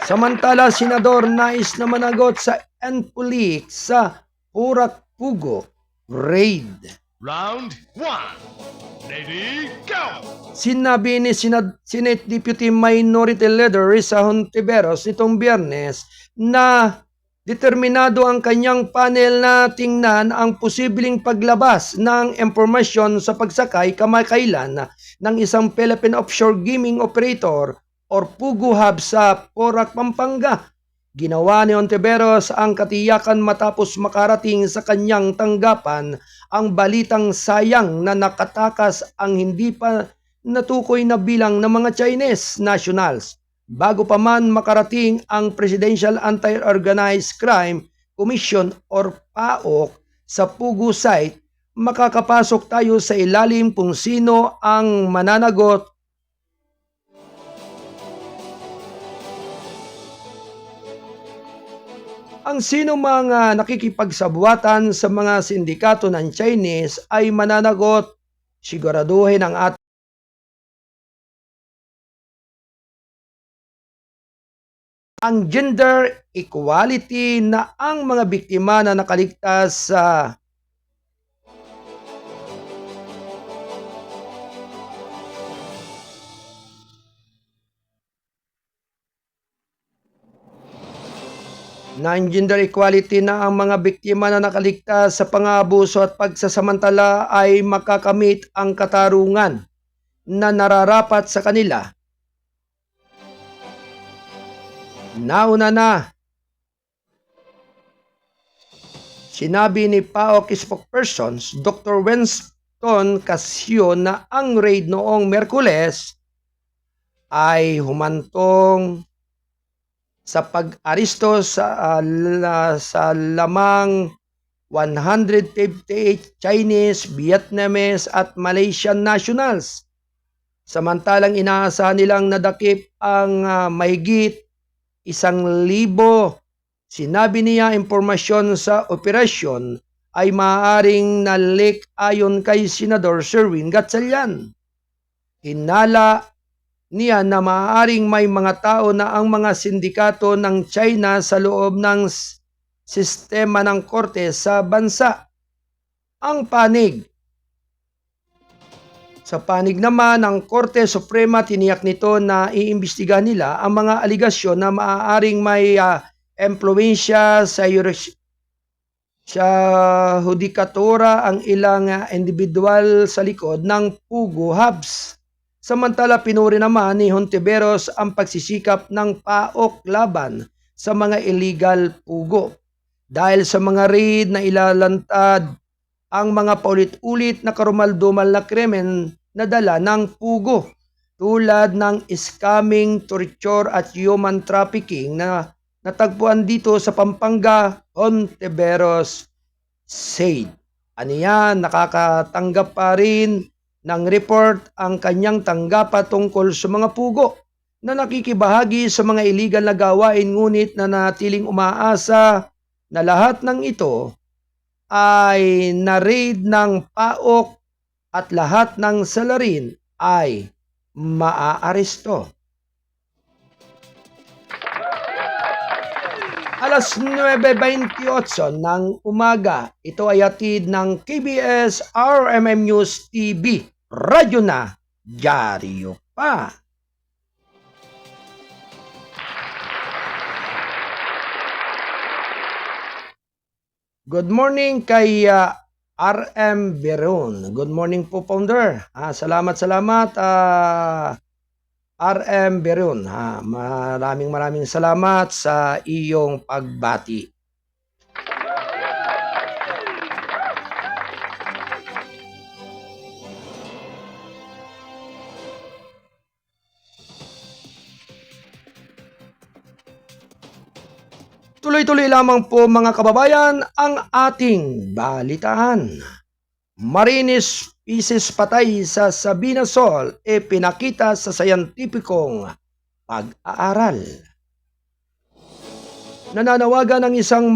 A: Samantala, Senador nais na managot sa NPULIC sa Purak-Pugo Raid.
C: Round 1. Ready, go!
A: Sinabi ni Senate Deputy Minority Leader Risa Hontiveros nitong Biyernes na determinado ang kanyang panel na tingnan ang posibleng paglabas ng impormasyon sa pagsakay kamakailan ng isang Philippine offshore gaming operator or Pugo Hub sa Porac, Pampanga. Ginawa ni Hontiveros ang katiyakan matapos makarating sa kanyang tanggapan ang balitang sayang na nakatakas ang hindi pa natukoy na bilang ng mga Chinese nationals. Bago pa man makarating ang Presidential Anti-Organized Crime Commission or PAOC sa Pugo site, makakapasok tayo sa ilalim kung sino ang mananagot ang sino mga nakikipagsabuatan sa mga sindikato ng Chinese ay mananagot. Siguraduhin ang ating ang gender equality na ang mga biktima na nakaligtas sa gender equality na ang mga biktima na nakaligtas sa pang-aabuso at pagsasamantala ay makakamit ang katarungan na nararapat sa kanila. Nauna na, sinabi ni PAOC spokesperson Dr. Winston Casio na ang raid noong Merkules ay humantong sa pag-aristo sa lamang 158 Chinese, Vietnamese at Malaysian nationals. Samantalang inaasahan nilang nadakip ang mahigit 1,000. Sinabi niya impormasyon sa operasyon ay maaaring na-leak ayon kay Senador Sherwin Gatchalian. Hinala niya na maaaring may mga tao na ang mga sindikato ng China sa loob ng sistema ng korte sa bansa. Ang panig. Sa panig naman ng Korte Suprema, tiniyak nito na iimbestigahan nila ang mga aligasyon na maaaring may impluwensya sa hudikatura ang ilang individual sa likod ng Pugo Hubs. Samantala, pinuri naman ni Hontiveros ang pagsisikap ng PAOC laban sa mga illegal pugo. Dahil sa mga raid na ilalantad ang mga paulit-ulit na karumal-dumal na krimen na dala ng pugo tulad ng scamming, torture at human trafficking na natagpuan dito sa Pampanga, Hontiveros said. Aniya, nakakatanggap pa rin ng report ang kanyang tanggapan tungkol sa mga pugo na nakikibahagi sa mga illegal na gawain, ngunit na natiling umaasa na lahat ng ito ay na-raid ng PAOC at lahat ng salarin ay maaaresto. Alas 9:28 ng umaga, ito ay hatid ng KBS RMM News TV. Radyo na, dyaryo pa. Good morning kay RM Beron. Good morning po, Founder. Salamat. RM Beron. Maraming salamat sa iyong pagbati. Tuloy-tuloy lamang po mga kababayan ang ating balitaan. Marines species patay sa Sabina Sol pinakita sa sayantipikong pag-aaral. Nananawagan ng isang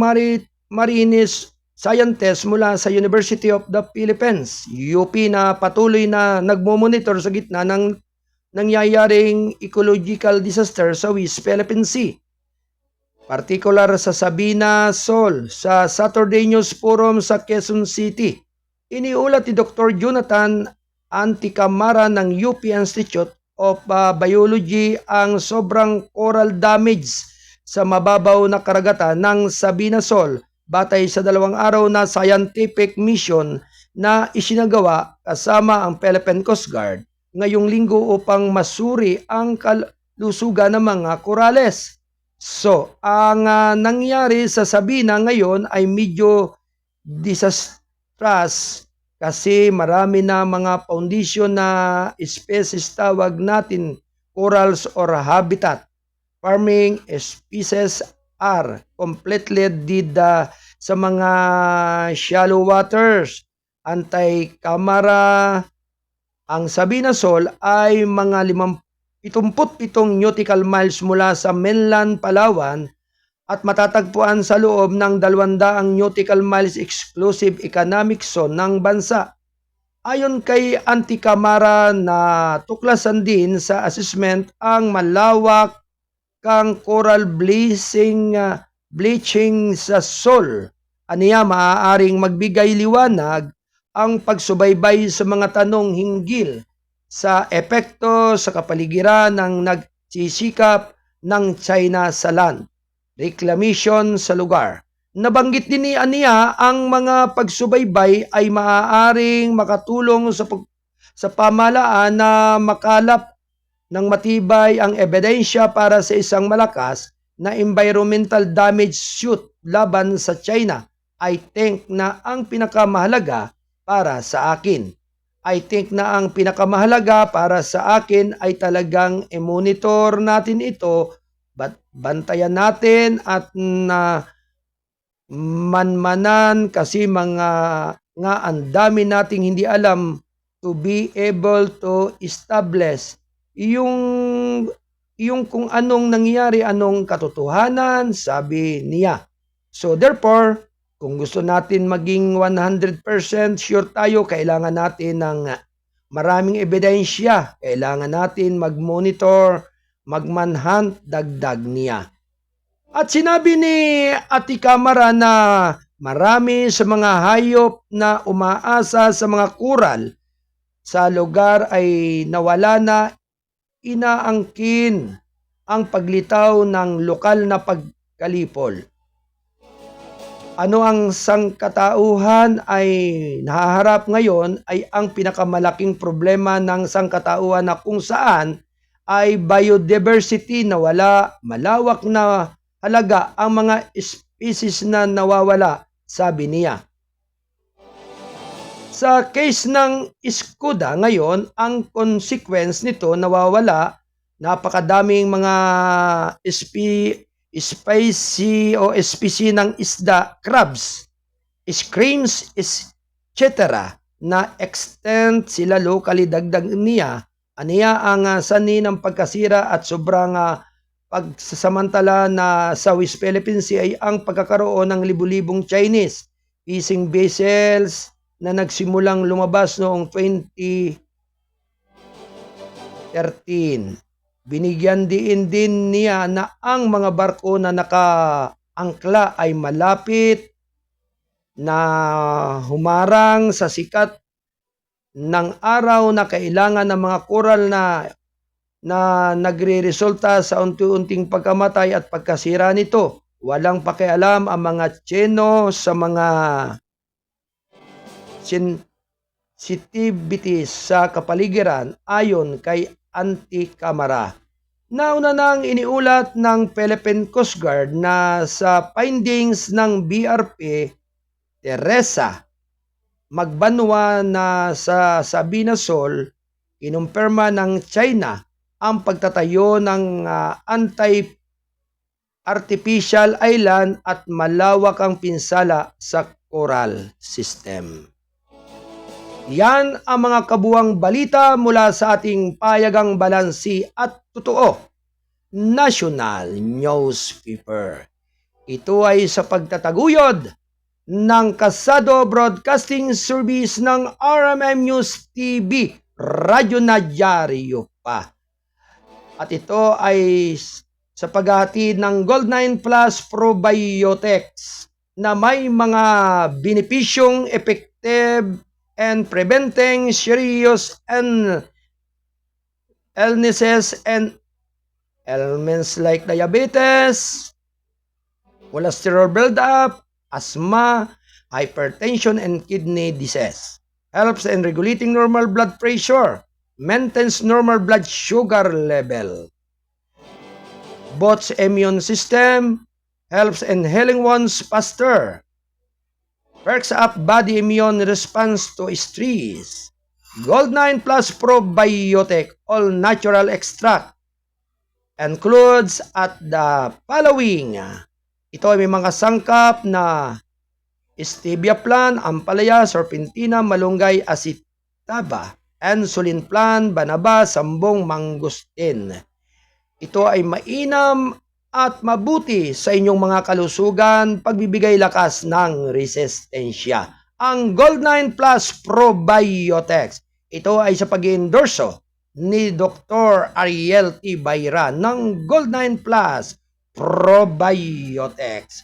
A: Marines scientist mula sa University of the Philippines, UP, na patuloy na nagmomonitor sa gitna ng nangyayaring ecological disaster sa West Philippine Sea. Partikular sa Sabina Sol, sa Saturday News Forum sa Quezon City, iniulat ni Dr. Jonathan Anticamara ng UP Institute of Biology ang sobrang coral damage sa mababaw na karagatan ng Sabina Sol batay sa 2 araw na scientific mission na isinagawa kasama ang Philippine Coast Guard ngayong linggo upang masuri ang kalusugan ng mga korales. So, ang nangyari sa Sabina ngayon ay medyo disastrous kasi marami na mga foundation na species, tawag natin corals or habitat. Farming species are completely dead sa mga shallow waters. Anticamara, ang Sabina Sol ay mga 77 nautical miles mula sa mainland Palawan at matatagpuan sa loob ng 200 nautical miles exclusive economic zone ng bansa. Ayon kay Anticamara, na tuklasan din sa assessment ang malawak kang coral bleaching sa Sol. Aniya, maaaring magbigay liwanag ang pagsubaybay sa mga tanong hinggil sa epekto sa kapaligiran ng nagsisikap ng China sa land reclamation sa lugar. Nabanggit din ni Aniya ang mga pagsubaybay ay maaaring makatulong sa pamahalaan na makalap ng matibay ang ebidensya para sa isang malakas na environmental damage suit laban sa China. I think na ang pinakamahalaga para sa akin. Ay talagang i-monitor natin ito, bantayan natin at manmanan kasi nga ang dami nating hindi alam to be able to establish yung kung anong nangyari, anong katotohanan, sabi niya. So therefore, kung gusto natin maging 100% sure tayo, kailangan natin ng maraming ebidensya. Kailangan natin mag-monitor, mag-manhunt, dagdag niya. At sinabi ni Anticamara na marami sa mga hayop na umaasa sa mga coral sa lugar ay nawala na. Inaangkin ang paglitaw ng lokal na pagkalipol. Ano ang sangkatauhan ay nahaharap ngayon ay ang pinakamalaking problema ng sangkatauhan na kung saan ay biodiversity na wala, malawak na halaga ang mga species na nawawala, sabi niya. Sa case ng Iskuda ngayon, ang consequence nito nawawala, napakadaming mga species ng isda, crabs, screens, etc. na extent sila locally, dagdag niya. Aniya ang sani ng pagkasira at sobrang pagsasamantala na sa West Philippine Sea ay ang pagkakaroon ng libu-libong Chinese fishing vessels na nagsimulang lumabas noong 2013. Binigyan din niya na ang mga barko na nakaangkla ay malapit na humarang sa sikat ng araw na kailangan ng mga koral na nagre-resulta sa unti-unting pagkamatay at pagkasira nito. Walang pakialam ang mga Tsino sa mga sensitivity sa kapaligiran ayon kay Anti-Camara. Nauna nang iniulat ng Philippine Coast Guard na sa findings ng BRP Teresa Magbanwa na sa Sabina Shoal, kinumpirma ng China ang pagtatayo ng anti-artificial island at malawak ang pinsala sa coral system. Yan ang mga kabuwang balita mula sa ating payagang balansi at totoo National Newspaper. Ito ay sa pagtataguyod ng Kasado Broadcasting Service ng RMM News TV, Radyo na Dyaryo pa. At ito ay sa paghahatid ng Gold9 Plus Probiotics na may mga benepisyong effective and preventing serious and illnesses and ailments like diabetes, cholesterol buildup, asthma, hypertension, and kidney disease. Helps in regulating normal blood pressure, maintains normal blood sugar level, boosts immune system, helps in healing wounds faster, perks up body immune response to stress. Gold9 Plus Probiotic All Natural Extract includes at the following. Ito ay may mga sangkap na stevia plant, ampalaya, serpentina, malunggay, acetaba, insulin plant, banaba, sambong, mangustin. Ito ay mainam at mabuti sa inyong mga kalusugan, pagbibigay lakas ng resistensya. Ang Gold9 Plus Probiotics, ito ay sa pag-endorso ni Dr. Ariel T. Bayra ng Gold9 Plus Probiotics.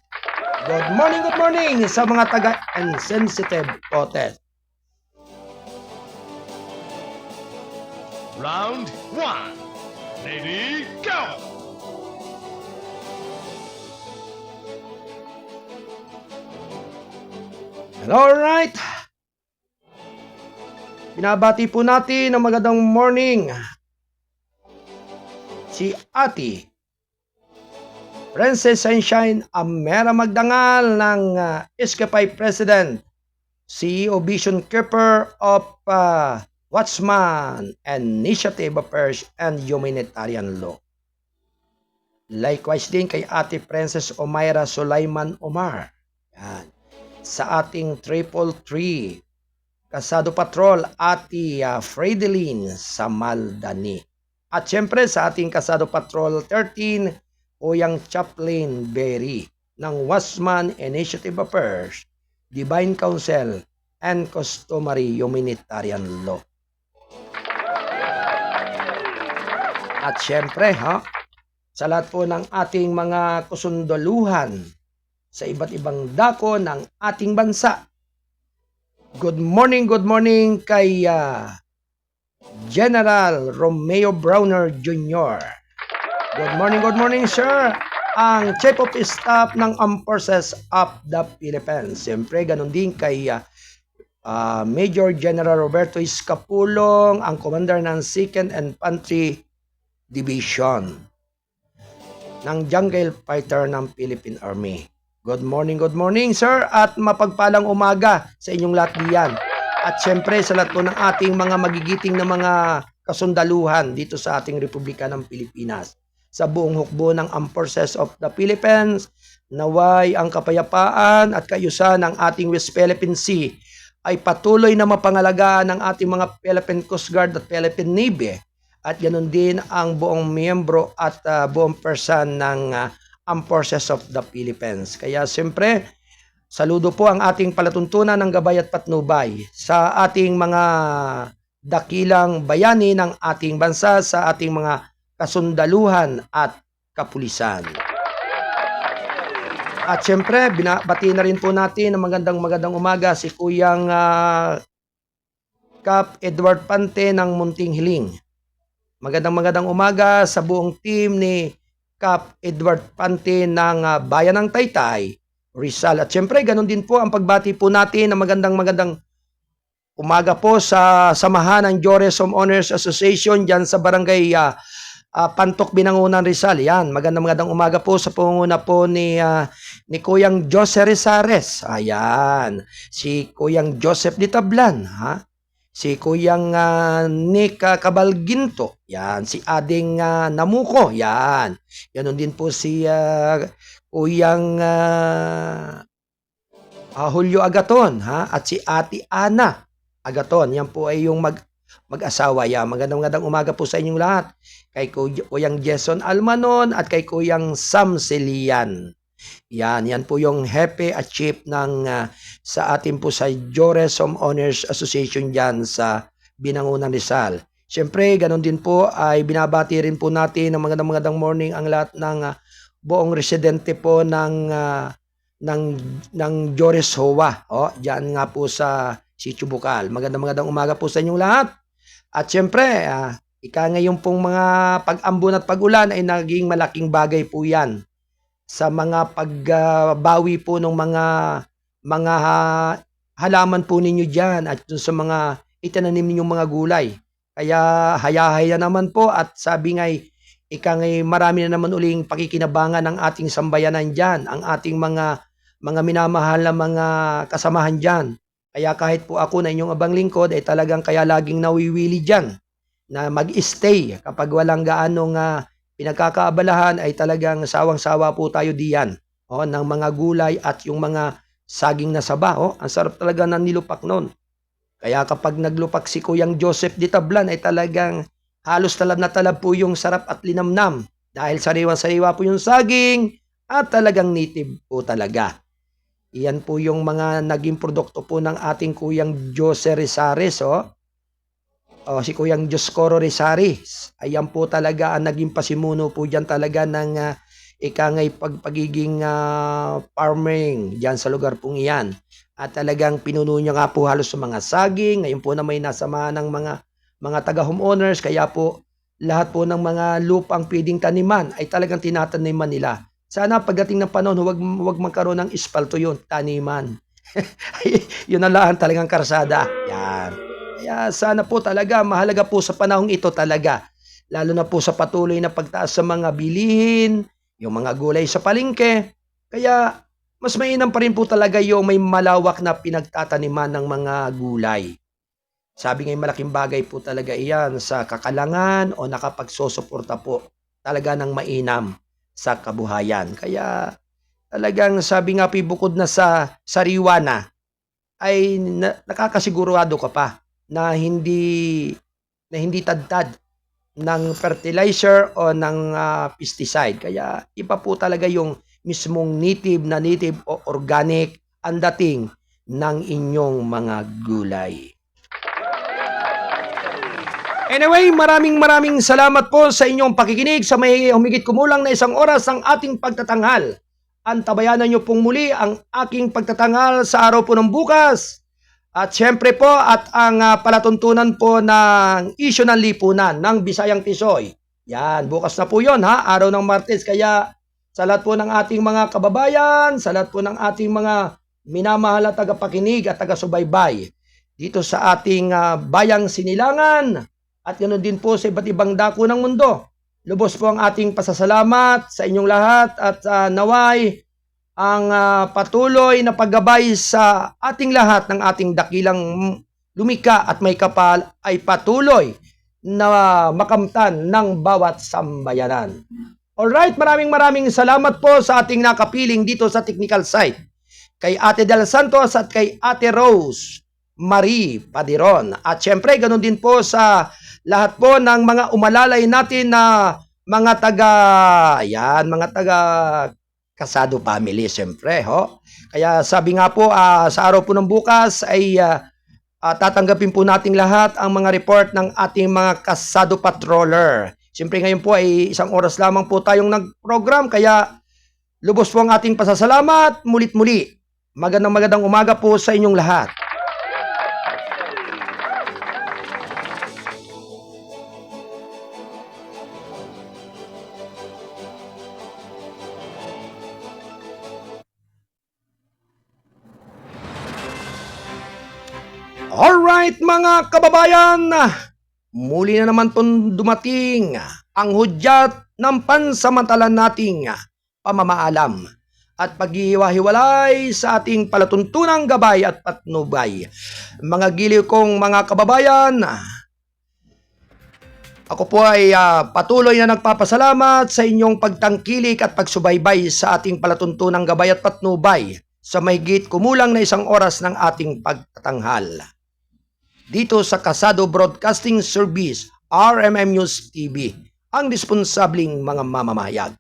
A: Good morning sa mga taga-insensitive cotes.
C: Round 1. Ready, go!
A: Alright. Binabati po natin ng magandang morning si Ate Princess Sunshine Amera Magdangal ng Escapay President, CEO Vision Keeper of Watchman Initiative Affairs and Humanitarian Law. Likewise din kay Ate Princess Omaira Sulaiman Omar. Yan. Sa ating 333 Kasado Patrol, Ate Fredeline Samaldani. At syempre sa ating Kasado Patrol 13, Kuyang Chaplain Berry ng Wasman Initiative Affairs, Divine Council, and Customary Humanitarian Law. At syempre, sa lahat po ng ating mga kusundoluhan sa iba't ibang dako ng ating bansa. Good morning kay General Romeo Browner Jr. Good morning, sir. Ang Chief of Staff ng Armed Forces of the Philippines. Siyempre, ganun din kay Major General Roberto Escapulong, ang Commander ng 2nd Infantry Division ng Jungle Fighter ng Philippine Army. Good morning, sir, at mapagpalang umaga sa inyong lahat diyan. At siyempre, sa lahat po ng ating mga magigiting na mga kasundaluhan dito sa ating Republika ng Pilipinas. Sa buong hukbo ng Armed Forces of the Philippines, naway ang kapayapaan at kaayusan ng ating West Philippine Sea ay patuloy na mapangalagaan ng ating mga Philippine Coast Guard at Philippine Navy. At ganoon din ang buong miyembro at buong person ng Armed Forces of the Philippines. Kaya siyempre, saludo po ang ating palatuntunan ng gabay at patnubay sa ating mga dakilang bayani ng ating bansa, sa ating mga kasundaluhan at kapulisan. At siyempre, binabati na rin po natin ng magandang umaga si Kuyang Cap Edward Pante ng Munting Hiling. Magandang umaga sa buong team ni Cap Edward Pante ng Bayan ng Taytay, Rizal. At syempre, ganun din po ang pagbati po natin ng magandang umaga po sa samahan ng Jores Homeowners Association dyan sa barangay Pantok, Binangonan, Rizal. Yan, magandang umaga po sa pangunguna po ni Kuyang Jose Rizares. Ayan, si Kuyang Joseph Ditablan, ha? Si Kuyang Nick Cabalginto. Yan, si Ading Namuko. Yan. Ganon din po si Kuyang Julio Agaton, ha? At si Ate Ana Agaton. Yan po ay yung mag-asawa. Yan. Magandang umaga po sa inyong lahat. Kay Kuyang Jason Almanon at kay Kuyang Sam Celian. Yan po yung hepe at chief ng sa atin po sa Jores Homeowners Association dyan sa Binangonan, Rizal. Siyempre, ganun din po ay binabati rin po natin ng magandang morning ang lahat ng buong residente po ng Jores Hoa. Diyan nga po sa Sitio Bukal. Magandang umaga po sa inyong lahat. At siyempre, ika ngayon pong mga pag-ambon at pag-ulan ay naging malaking bagay po yan sa mga pagbawi po ng mga halaman po ninyo diyan at sa mga itinanim ninyong mga gulay. Kaya haya-haya naman po at sabi nga marami na naman uling pakikinabangan ng ating sambayanan diyan, ang ating mga minamahal na mga kasamahan diyan. Kaya kahit po ako na inyong abang lingkod ay talagang kaya laging nawiwili diyan na mag-stay kapag walang gaanong pinagkakaabalahan ay talagang sawang-sawa po tayo diyan ng mga gulay at yung mga saging na saba. Ang sarap talaga ng nilupak noon. Kaya kapag naglupak si Kuyang Joseph Ditablan ay talagang halos talab na talab po yung sarap at linamnam. Dahil sariwa-sariwa po yung saging at talagang native po talaga. Iyan po yung mga naging produkto po ng ating Kuyang Jose Rizares. Si Kuyang Joscoro Rizares. Ayan po talaga ang naging pasimuno po dyan talaga ng pagiging farming dyan sa lugar pong iyan. At talagang pinuno niya nga po halos sa mga saging. Ngayon po na may nasamahan ng mga taga-homeowners. Kaya po lahat po ng mga lupang pwedeng taniman ay talagang tinataniman nila. Sana pagdating ng panahon, huwag magkaroon ng espalto yun, taniman. Yun na lang talagang karsada. Yan. Kaya sana po talaga, mahalaga po sa panahong ito talaga. Lalo na po sa patuloy na pagtaas sa mga bilihin, yung mga gulay sa palengke. Kaya mas mainam pa rin po talaga yung may malawak na pinagtataniman ng mga gulay. Sabi nga malaking bagay po talaga iyan sa kakalangan o nakapagsosuporta po talaga ng mainam sa kabuhayan. Kaya talagang sabi nga po bukod na sa sariwa na, ay nakakasigurado ka pa na hindi tadtad ng fertilizer o ng pesticide. Kaya iba po talaga yung mismong native o organic ang dating ng inyong mga gulay. Anyway, maraming salamat po sa inyong pakikinig sa may humigit kumulang na 1 oras ng ating pagtatanghal. Antabayanan niyo pong muli ang aking pagtatanghal sa araw po ng bukas. At syempre po at ang palatuntunan po ng isyu ng lipunan ng Bisayang Tisoy. Yan, bukas na po yon araw ng Martes. Kaya sa lahat po ng ating mga kababayan, sa lahat po ng ating mga minamahal at tagapakinig at taga-subaybay dito sa ating bayang Sinilangan at ganoon din po sa iba't ibang dako ng mundo. Lubos po ang ating pasasalamat sa inyong lahat at naway ang patuloy na paggabay sa ating lahat ng ating dakilang lumika at may kapal ay patuloy na makamtan ng bawat sambayanan. Alright, maraming salamat po sa ating nakapiling dito sa technical side. Kay Ate Del Santos at kay Ate Rose Marie Padiron. At syempre, ganun din po sa lahat po ng mga umalalay natin na mga taga Kasado family, siyempre. Kaya sabi nga po, sa araw po ng bukas ay tatanggapin po nating lahat ang mga report ng ating mga Kasado Patroller. Siyempre ngayon po ay 1 oras lamang po tayong nag-program, kaya lubos po ang ating pasasalamat. Mulit-muli, magandang umaga po sa inyong lahat. Alright mga kababayan, muli na naman pong dumating ang hudyat ng pansamantalan nating pamamaalam at paghihiwa-hiwalay sa ating palatuntunang gabay at patnubay. Mga giliw kong mga kababayan, ako po ay patuloy na nagpapasalamat sa inyong pagtangkilik at pagsubaybay sa ating palatuntunang gabay at patnubay sa mahigit kumulang na 1 oras ng ating pagtatanghal. Dito sa Kasado Broadcasting Service, RMM News TV, ang responsabling mga mamamahayag.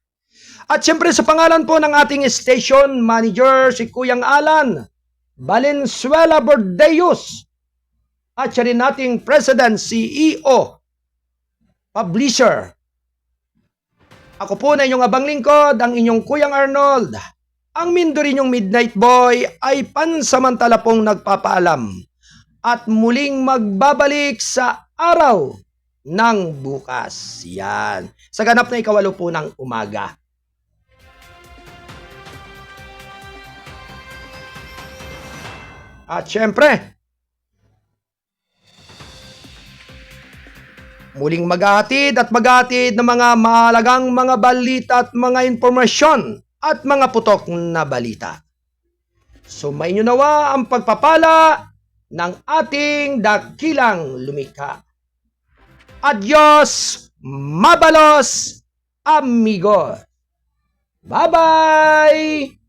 A: At siyempre sa pangalan po ng ating station manager, si Kuyang Alan Valenzuela Bordeos, at siya rin nating President, CEO, Publisher. Ako po na inyong abang lingkod, ang inyong Kuyang Arnold. Ang Mindoro ninyong Midnight Boy ay pansamantala pong nagpapaalam at muling magbabalik sa araw ng bukas. Yan. Sa ganap na 8 po ng umaga. At syempre, muling maghahatid ng mga mahalagang mga balita at mga impormasyon at mga putok na balita. Sumayin nyo nawa ang pagpapala ng ating dakilang lumikha. Adios, mabalos, amigos. Bye-bye!